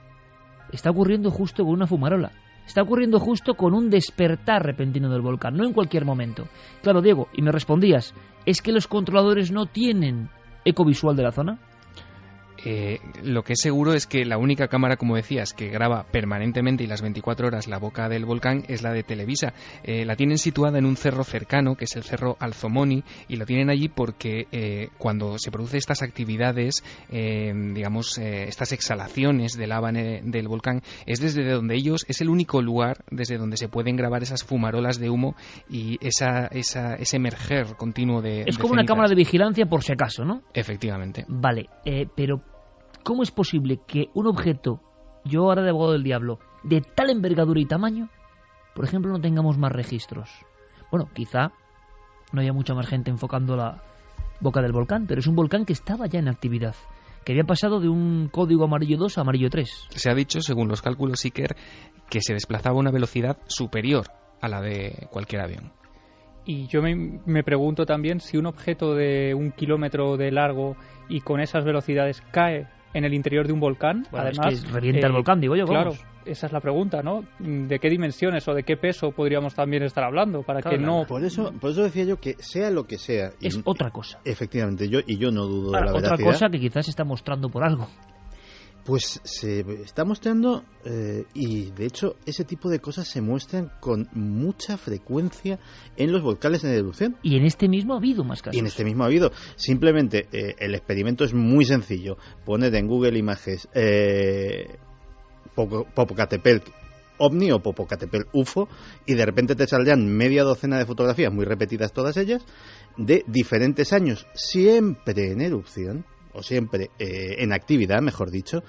Está ocurriendo justo con una fumarola. Está ocurriendo justo con un despertar repentino del volcán, no en cualquier momento. Claro, Diego, y me respondías, ¿es que los controladores no tienen eco visual de la zona? Lo que es seguro es que la única cámara, como decías, que graba permanentemente y las 24 horas la boca del volcán es la de Televisa. La tienen situada en un cerro cercano, que es el cerro Alzomoni, y lo tienen allí porque cuando se producen estas actividades, estas exhalaciones de lava del volcán, es desde donde ellos, es el único lugar desde donde se pueden grabar esas fumarolas de humo y ese emerger continuo de Es como cenizas. una cámara de vigilancia por si acaso, ¿no? Efectivamente. Vale, pero ¿cómo es posible que un objeto, yo ahora de abogado del diablo, de tal envergadura y tamaño, por ejemplo, no tengamos más registros? Bueno, quizá no haya mucha más gente enfocando la boca del volcán, pero es un volcán que estaba ya en actividad, que había pasado de un código amarillo 2 a amarillo 3. Se ha dicho, según los cálculos Iker, que se desplazaba a una velocidad superior a la de cualquier avión. Y yo me pregunto también si un objeto de 1 kilómetro de largo y con esas velocidades cae en el interior de un volcán, bueno, además es que revienta el volcán, digo yo. Claro, vamos. esa es la pregunta, ¿no? ¿De qué dimensiones o de qué peso podríamos también estar hablando? Para claro, que no... Por eso decía yo que sea lo que sea... Es otra cosa. Efectivamente, yo no dudo de la otra veracidad. Otra cosa que quizás se está mostrando por algo. Pues se está mostrando y de hecho ese tipo de cosas se muestran con mucha frecuencia en los volcanes en erupción. Y en este mismo ha habido más casos. Y en este mismo ha habido. Simplemente el experimento es muy sencillo. Poned en Google Images Popocatépetl OVNI o Popocatépetl UFO y de repente te saldrán media docena de fotografías, muy repetidas todas ellas, de diferentes años, siempre en erupción. O siempre en actividad, mejor dicho,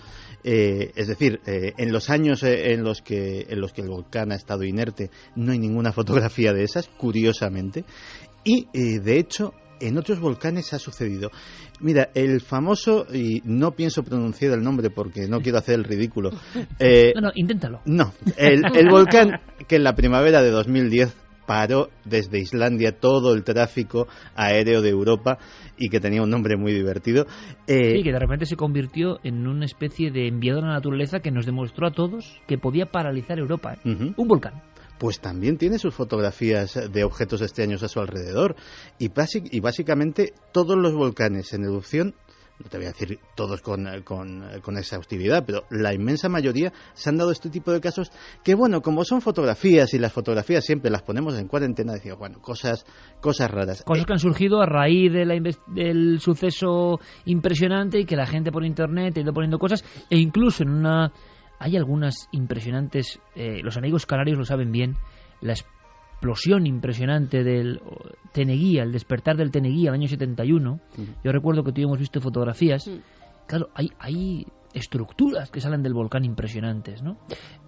es decir, en los años en los que el volcán ha estado inerte no hay ninguna fotografía de esas, curiosamente, y de hecho en otros volcanes ha sucedido. Mira, el famoso, y no pienso pronunciar el nombre porque no quiero hacer el ridículo. No, inténtalo. No, el volcán que en la primavera de 2010 paró desde Islandia todo el tráfico aéreo de Europa y que tenía un nombre muy divertido. Sí, que de repente se convirtió en una especie de enviado a la naturaleza que nos demostró a todos que podía paralizar Europa. Un volcán. Pues también tiene sus fotografías de objetos extraños a su alrededor y básicamente todos los volcanes en erupción no te voy a decir todos con exhaustividad, pero la inmensa mayoría se han dado este tipo de casos que, bueno, como son fotografías y las fotografías siempre las ponemos en cuarentena, decimos, bueno, cosas raras. Cosas que han surgido a raíz del suceso impresionante y que la gente por internet ha ido poniendo cosas, e incluso hay algunas impresionantes, los amigos canarios lo saben bien, la explosión impresionante del Teneguía, el despertar del Teneguía, el año 71. Yo recuerdo que tuvimos visto fotografías. Claro, hay estructuras que salen del volcán impresionantes, ¿no?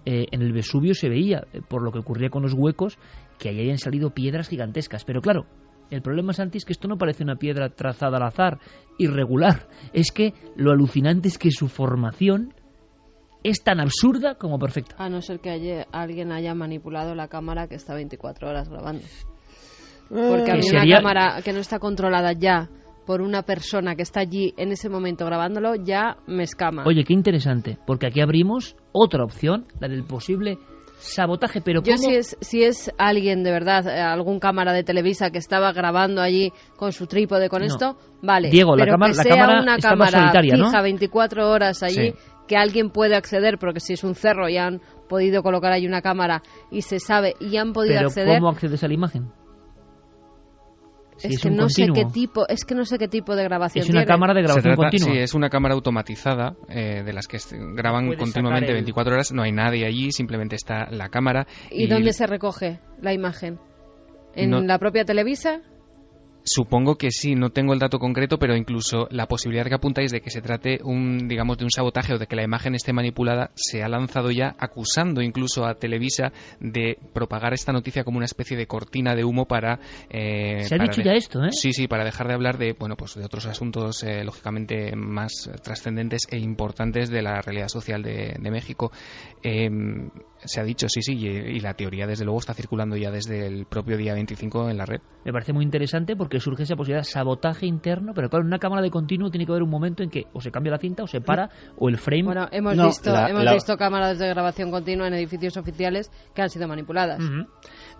En el Vesubio se veía, por lo que ocurría con los huecos, que ahí habían salido piedras gigantescas. Pero claro, el problema, Santi, es que esto no parece una piedra trazada al azar, irregular. Es que lo alucinante es que su formación es tan absurda como perfecta. A no ser que alguien haya manipulado la cámara que está 24 horas grabando. Porque a mí una cámara que no está controlada ya por una persona que está allí en ese momento grabándolo, ya me escama. Oye, qué interesante, porque aquí abrimos otra opción, la del posible sabotaje, pero ¿cómo? Yo si es alguien de verdad, algún cámara de Televisa que estaba grabando allí con su trípode con esto, vale. Diego, pero la cámara una está cámara más solitaria, fija, ¿no? 24 horas allí, sí, que alguien puede acceder, porque si es un cerro y han podido colocar ahí una cámara y se sabe y han podido acceder. ¿Pero cómo accedes a la imagen? Es que no sé qué tipo de grabación es una tiene. Cámara de grabación continua. Sí, es una cámara automatizada de las que graban continuamente 24 horas. No hay nadie allí, simplemente está la cámara. ¿Y dónde se recoge la imagen? ¿En la propia Televisa? Supongo que sí, no tengo el dato concreto, pero incluso la posibilidad que apuntáis de que se trate de un sabotaje o de que la imagen esté manipulada se ha lanzado ya, acusando incluso a Televisa de propagar esta noticia como una especie de cortina de humo para... se ha dicho ya esto, ¿eh? Sí, para dejar de hablar de de otros asuntos lógicamente más trascendentes e importantes de la realidad social de México. Se ha dicho, sí, y la teoría desde luego está circulando ya desde el propio día 25 en la red. Me parece muy interesante porque surge esa posibilidad de sabotaje interno, pero claro, en una cámara de continuo tiene que haber un momento en que o se cambia la cinta o se para o el frame... Bueno, hemos visto cámaras de grabación continua en edificios oficiales que han sido manipuladas.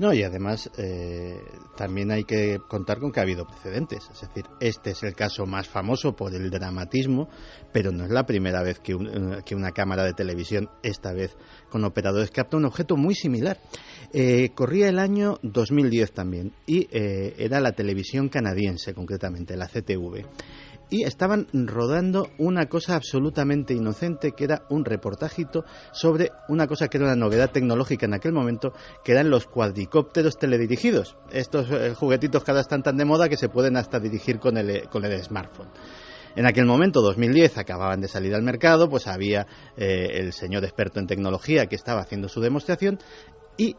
No, y además también hay que contar con que ha habido precedentes. Es decir, este es el caso más famoso por el dramatismo, pero no es la primera vez que una cámara de televisión, esta vez con operadores, capta un objeto muy similar. Corría el año 2010 también y era la televisión canadiense, concretamente la CTV. Y estaban rodando una cosa absolutamente inocente, que era un reportajito sobre una cosa que era una novedad tecnológica en aquel momento, que eran los cuadricópteros teledirigidos. Estos juguetitos que ahora están tan de moda que se pueden hasta dirigir con el smartphone. En aquel momento, 2010, acababan de salir al mercado, pues había el señor experto en tecnología que estaba haciendo su demostración y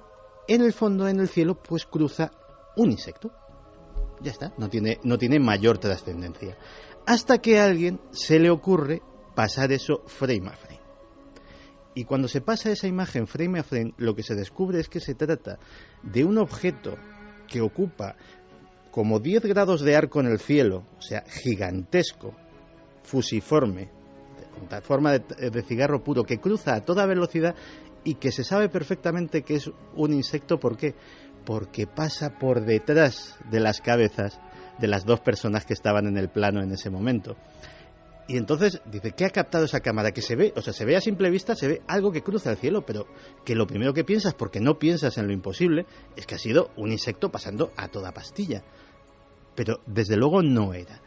en el fondo, en el cielo, pues cruza un insecto. Ya está, no tiene mayor trascendencia. Hasta que a alguien se le ocurre pasar eso frame a frame. Y cuando se pasa esa imagen frame a frame, lo que se descubre es que se trata de un objeto que ocupa como 10 grados de arco en el cielo, o sea, gigantesco, fusiforme, de forma de cigarro puro, que cruza a toda velocidad y que se sabe perfectamente que es un insecto. ¿Por qué? Porque pasa por detrás de las cabezas de las dos personas que estaban en el plano en ese momento. Y entonces dice, ¿qué ha captado esa cámara? Que se ve, o sea, se ve a simple vista, se ve algo que cruza el cielo, pero que lo primero que piensas, porque no piensas en lo imposible, es que ha sido un insecto pasando a toda pastilla. Pero desde luego no era.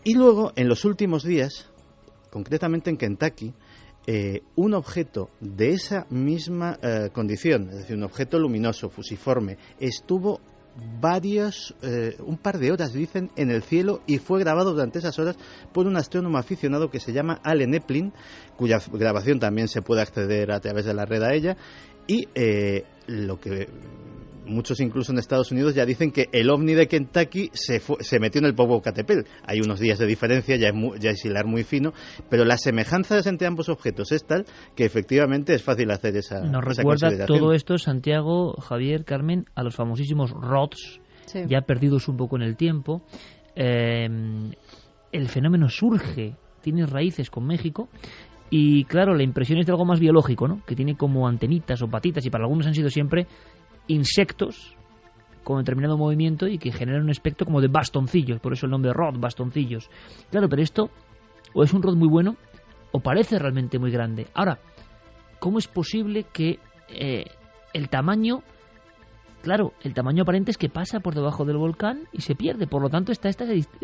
Y luego, en los últimos días, concretamente en Kentucky, un objeto de esa misma condición, es decir, un objeto luminoso, fusiforme, estuvo un par de horas, dicen, en el cielo y fue grabado durante esas horas por un astrónomo aficionado que se llama Allen Eplin, cuya grabación también se puede acceder a través de la red a ella. Y lo que muchos incluso en Estados Unidos ya dicen que el ovni de Kentucky se metió en el Popocatépetl. Hay unos días de diferencia, ya es hilar muy fino, pero las semejanzas entre ambos objetos es tal que efectivamente es fácil hacer esa recuerda consideración. Todo esto, Santiago, Javier, Carmen, a los famosísimos ROTS, sí, ya perdidos un poco en el tiempo. El fenómeno surge, tiene raíces con México. Y claro, la impresión es de algo más biológico, ¿no? Que tiene como antenitas o patitas, y para algunos han sido siempre insectos con determinado movimiento y que generan un aspecto como de bastoncillos, por eso el nombre Rod, bastoncillos. Claro, pero esto o es un ROD muy bueno, o parece realmente muy grande. Ahora, ¿cómo es posible que el tamaño... Claro, el tamaño aparente es que pasa por debajo del volcán y se pierde, por lo tanto está a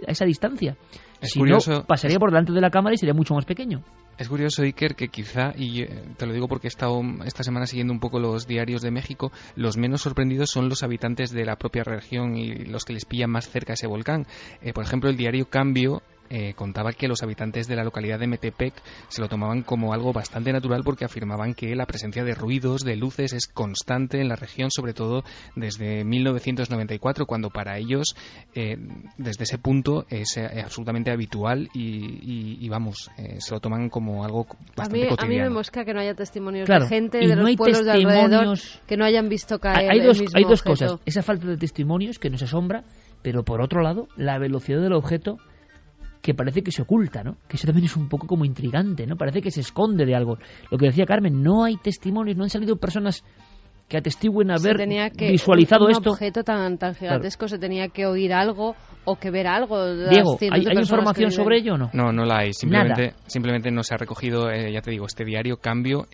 esa distancia. Es si curioso, no, pasaría por delante de la cámara y sería mucho más pequeño. Es curioso, Iker, que quizá, y te lo digo porque he estado esta semana siguiendo un poco los diarios de México, los menos sorprendidos son los habitantes de la propia región y los que les pillan más cerca ese volcán. Por ejemplo, el diario Cambio contaba que los habitantes de la localidad de Metepec se lo tomaban como algo bastante natural porque afirmaban que la presencia de ruidos, de luces, es constante en la región, sobre todo desde 1994, cuando para ellos, desde ese punto, es absolutamente habitual y vamos, se lo toman como algo bastante cotidiano. A mí me mosca que no haya testimonios claro, de gente de los pueblos de alrededor que no hayan visto caer hay dos objeto. Cosas, esa falta de testimonios que nos asombra, pero por otro lado, la velocidad del objeto que parece que se oculta, ¿no? Que eso también es un poco como intrigante, ¿no? Parece que se esconde de algo. Lo que decía Carmen, no hay testimonios, no han salido personas que atestiguen haber visualizado esto. Un objeto tan gigantesco, claro. Se tenía que oír algo o que ver algo. Diego, ¿hay información sobre ello o no? No la hay. Simplemente no se ha recogido, ya te digo, este diario Cambio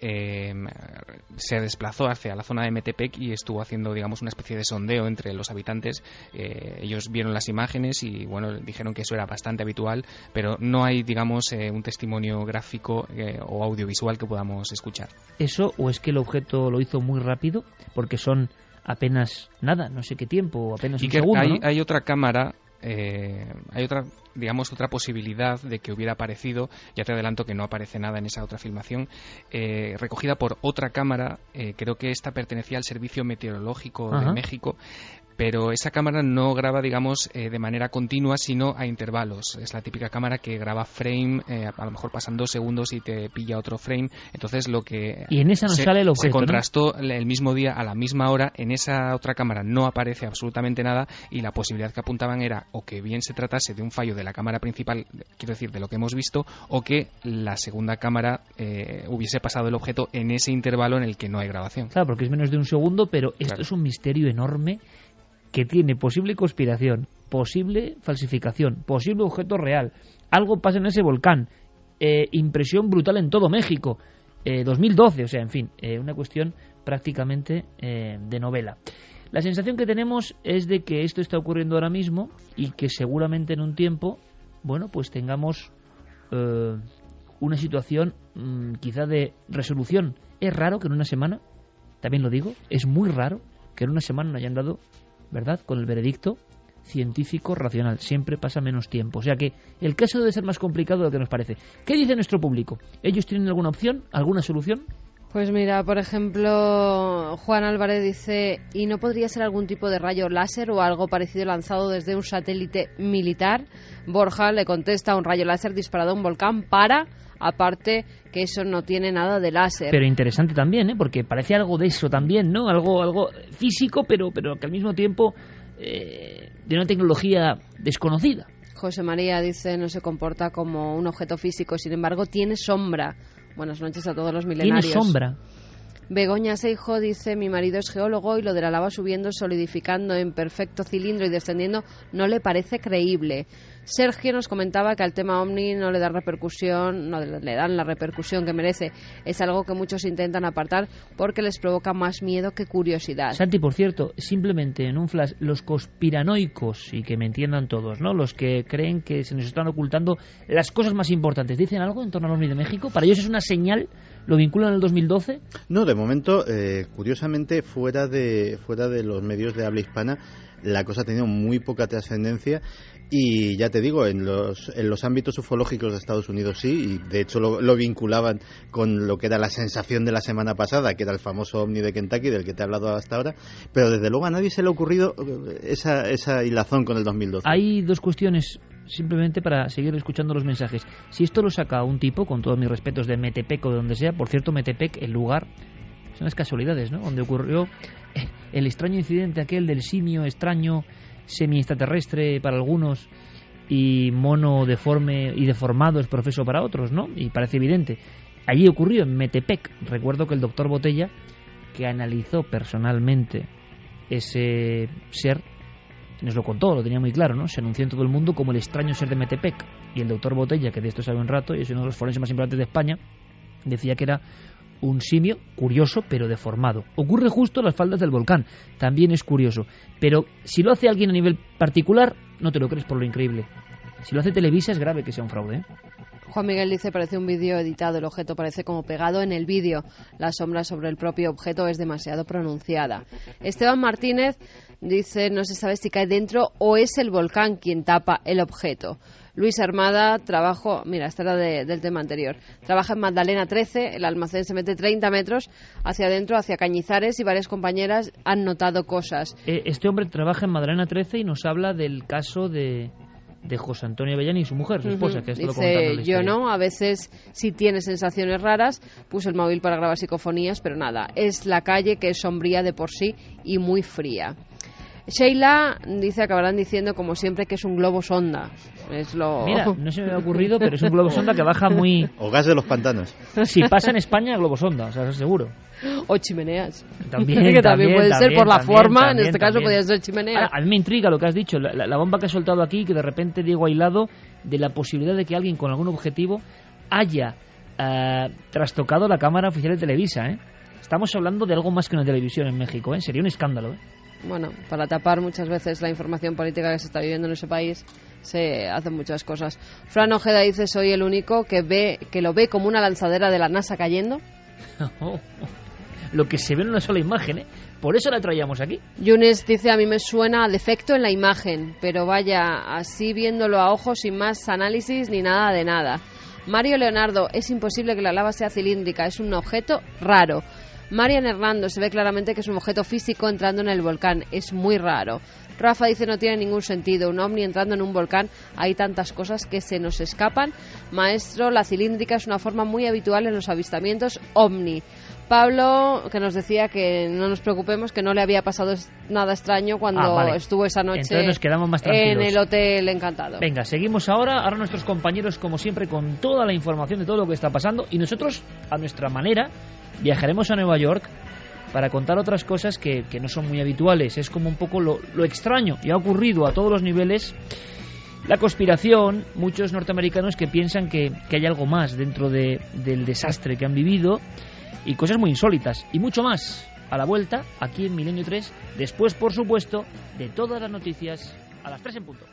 se desplazó hacia la zona de Metepec y estuvo haciendo, digamos, una especie de sondeo entre los habitantes. Ellos vieron las imágenes y, bueno, dijeron que eso era bastante habitual, pero no hay, digamos, un testimonio gráfico o audiovisual que podamos escuchar. ¿Eso o es que el objeto lo hizo muy rápido? Porque son apenas nada, no sé qué tiempo, apenas un segundo, ¿no? Hay otra cámara, hay otra posibilidad de que hubiera aparecido, ya te adelanto que no aparece nada en esa otra filmación, recogida por otra cámara, creo que esta pertenecía al Servicio Meteorológico de México, pero esa cámara no graba, digamos, de manera continua, sino a intervalos. Es la típica cámara que graba frame, a lo mejor pasan 2 segundos y te pilla otro frame. Entonces lo que y en esa no sale el objeto, se contrastó, ¿no? El mismo día, a la misma hora, en esa otra cámara no aparece absolutamente nada y la posibilidad que apuntaban era o que bien se tratase de un fallo de la cámara principal, quiero decir, de lo que hemos visto, o que la segunda cámara hubiese pasado el objeto en ese intervalo en el que no hay grabación. Claro, porque es menos de un segundo, pero esto es un misterio enorme que tiene posible conspiración, posible falsificación, posible objeto real. Algo pasa en ese volcán. Impresión brutal en todo México. 2012, o sea, en fin, una cuestión prácticamente de novela. La sensación que tenemos es de que esto está ocurriendo ahora mismo y que seguramente en un tiempo, bueno, pues tengamos una situación quizá de resolución. Es raro que en una semana, también lo digo, es muy raro que en una semana no hayan dado, ¿verdad?, con el veredicto científico racional. Siempre pasa menos tiempo. O sea que el caso debe ser más complicado de lo que nos parece. ¿Qué dice nuestro público? ¿Ellos tienen alguna opción? ¿Alguna solución? Pues mira, por ejemplo, Juan Álvarez dice, ¿y no podría ser algún tipo de rayo láser o algo parecido lanzado desde un satélite militar? Borja le contesta, un rayo láser disparado a un volcán aparte que eso no tiene nada de láser. Pero interesante también, porque parece algo de eso también, ¿no? Algo físico, pero que al mismo tiempo de una tecnología desconocida. José María dice, no se comporta como un objeto físico, sin embargo tiene sombra. Buenas noches a todos los milenarios. Tiene sombra. Begoña Seijo dice, mi marido es geólogo y lo de la lava subiendo, solidificando en perfecto cilindro y descendiendo no le parece creíble. Sergio nos comentaba que al tema OVNI no le dan la repercusión que merece. Es algo que muchos intentan apartar porque les provoca más miedo que curiosidad. Santi, por cierto, simplemente en un flash, los conspiranoicos, y que me entiendan todos, ¿no?, los que creen que se nos están ocultando las cosas más importantes, ¿dicen algo en torno al OVNI de México? ¿Para ellos es una señal? ¿Lo vinculan al 2012? No, de momento, curiosamente, fuera de los medios de habla hispana, la cosa ha tenido muy poca trascendencia. Y ya te digo, en los ámbitos ufológicos de Estados Unidos sí, y de hecho lo vinculaban con lo que era la sensación de la semana pasada, que era el famoso OVNI de Kentucky, del que te he hablado hasta ahora, pero desde luego a nadie se le ha ocurrido esa hilazón con el 2012. Hay dos cuestiones, simplemente para seguir escuchando los mensajes. Si esto lo saca un tipo, con todos mis respetos, de Metepec o de donde sea, por cierto, Metepec, el lugar, son las casualidades, ¿no?, donde ocurrió el extraño incidente aquel del simio extraño, semi-extraterrestre para algunos y mono deforme y deformado es profeso para otros, ¿no? Y parece evidente. Allí ocurrió, en Metepec. Recuerdo que el doctor Botella, que analizó personalmente ese ser, nos lo contó, lo tenía muy claro, ¿no? Se anunció en todo el mundo como el extraño ser de Metepec. y el doctor Botella, que de esto sabe un rato y es uno de los forenses más importantes de España, decía que era un simio curioso pero deformado. Ocurre justo en las faldas del volcán, también es curioso, pero si lo hace alguien a nivel particular, no te lo crees por lo increíble. Si lo hace Televisa es grave que sea un fraude, ¿eh? Juan Miguel dice, parece un vídeo editado, el objeto parece como pegado en el vídeo. La sombra sobre el propio objeto es demasiado pronunciada. Esteban Martínez dice, no se sabe si cae dentro o es el volcán quien tapa el objeto. Luis Armada, esta era del tema anterior, trabaja en Magdalena 13, el almacén se mete 30 metros hacia adentro, hacia Cañizares, y varias compañeras han notado cosas. Este hombre trabaja en Magdalena 13 y nos habla del caso de José Antonio Avellán y su mujer, su esposa, que ha estado contando la historia. Yo no, a veces sí tiene sensaciones raras, puse el móvil para grabar psicofonías, pero nada, es la calle que es sombría de por sí y muy fría. Sheila dice, acabarán diciendo como siempre que es un globo sonda. Mira, no se me había ocurrido, pero es un globo sonda que baja muy... O gas de los pantanos. Si pasa en España, globo sonda, o sea, eso seguro. O chimeneas. También puede ser por la forma, en este caso podría ser chimenea. A mí me intriga lo que has dicho, la bomba que has soltado aquí, que de repente Diego ha hilado de la posibilidad de que alguien con algún objetivo haya trastocado la cámara oficial de Televisa, ¿eh? Estamos hablando de algo más que una televisión en México, ¿eh? Sería un escándalo, ¿eh? Bueno, para tapar muchas veces la información política que se está viviendo en ese país se hacen muchas cosas. Fran Ojeda dice, soy el único que lo ve como una lanzadera de la NASA cayendo. Lo que se ve en una sola imagen, ¿eh? Por eso la traíamos aquí. Yunes dice, a mí me suena a defecto en la imagen, pero vaya, así viéndolo a ojos sin más análisis ni nada de nada. Mario Leonardo, es imposible que la lava sea cilíndrica, es un objeto raro. Marian Hernando, se ve claramente que es un objeto físico entrando en el volcán, es muy raro. Rafa dice, no tiene ningún sentido, un ovni entrando en un volcán, hay tantas cosas que se nos escapan. Maestro, la cilíndrica es una forma muy habitual en los avistamientos ovni. Pablo, que nos decía que no nos preocupemos, que no le había pasado nada extraño cuando estuvo esa noche. Entonces nos quedamos más tranquilos. En el Hotel Encantado. Venga, seguimos ahora nuestros compañeros, como siempre, con toda la información de todo lo que está pasando, y nosotros, a nuestra manera, viajaremos a Nueva York para contar otras cosas que no son muy habituales. Es como un poco lo extraño, y ha ocurrido a todos los niveles. La conspiración, muchos norteamericanos que piensan que hay algo más dentro del desastre que han vivido, y cosas muy insólitas, y mucho más a la vuelta, aquí en Milenio 3, después, por supuesto, de todas las noticias a las 3 en punto.